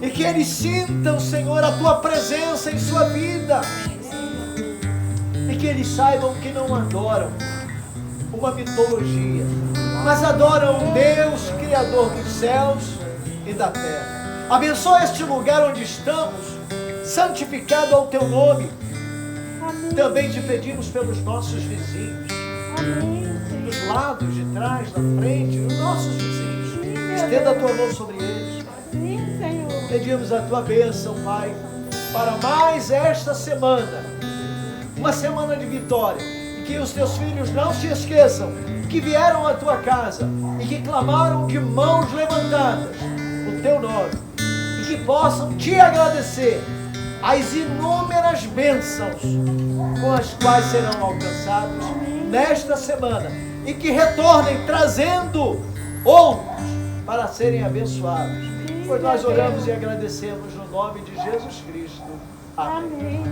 E que eles sintam, Senhor, a Tua presença em sua vida. E que eles saibam que não adoram uma mitologia, mas adoram um Deus, Criador dos céus e da terra. Abençoa este lugar onde estamos, santificado ao Teu nome. Também Te pedimos pelos nossos vizinhos, dos lados, de trás, da frente, os nossos vizinhos. Estenda a Tua mão sobre eles. Pedimos a Tua bênção, Pai, para mais esta semana, uma semana de vitória. Que os Teus filhos não se esqueçam que vieram à Tua casa e que clamaram de mãos levantadas o Teu nome, e que possam Te agradecer as inúmeras bênçãos com as quais serão alcançados nesta semana, e que retornem trazendo outros para serem abençoados. Pois nós oramos e agradecemos no nome de Jesus Cristo. Amém.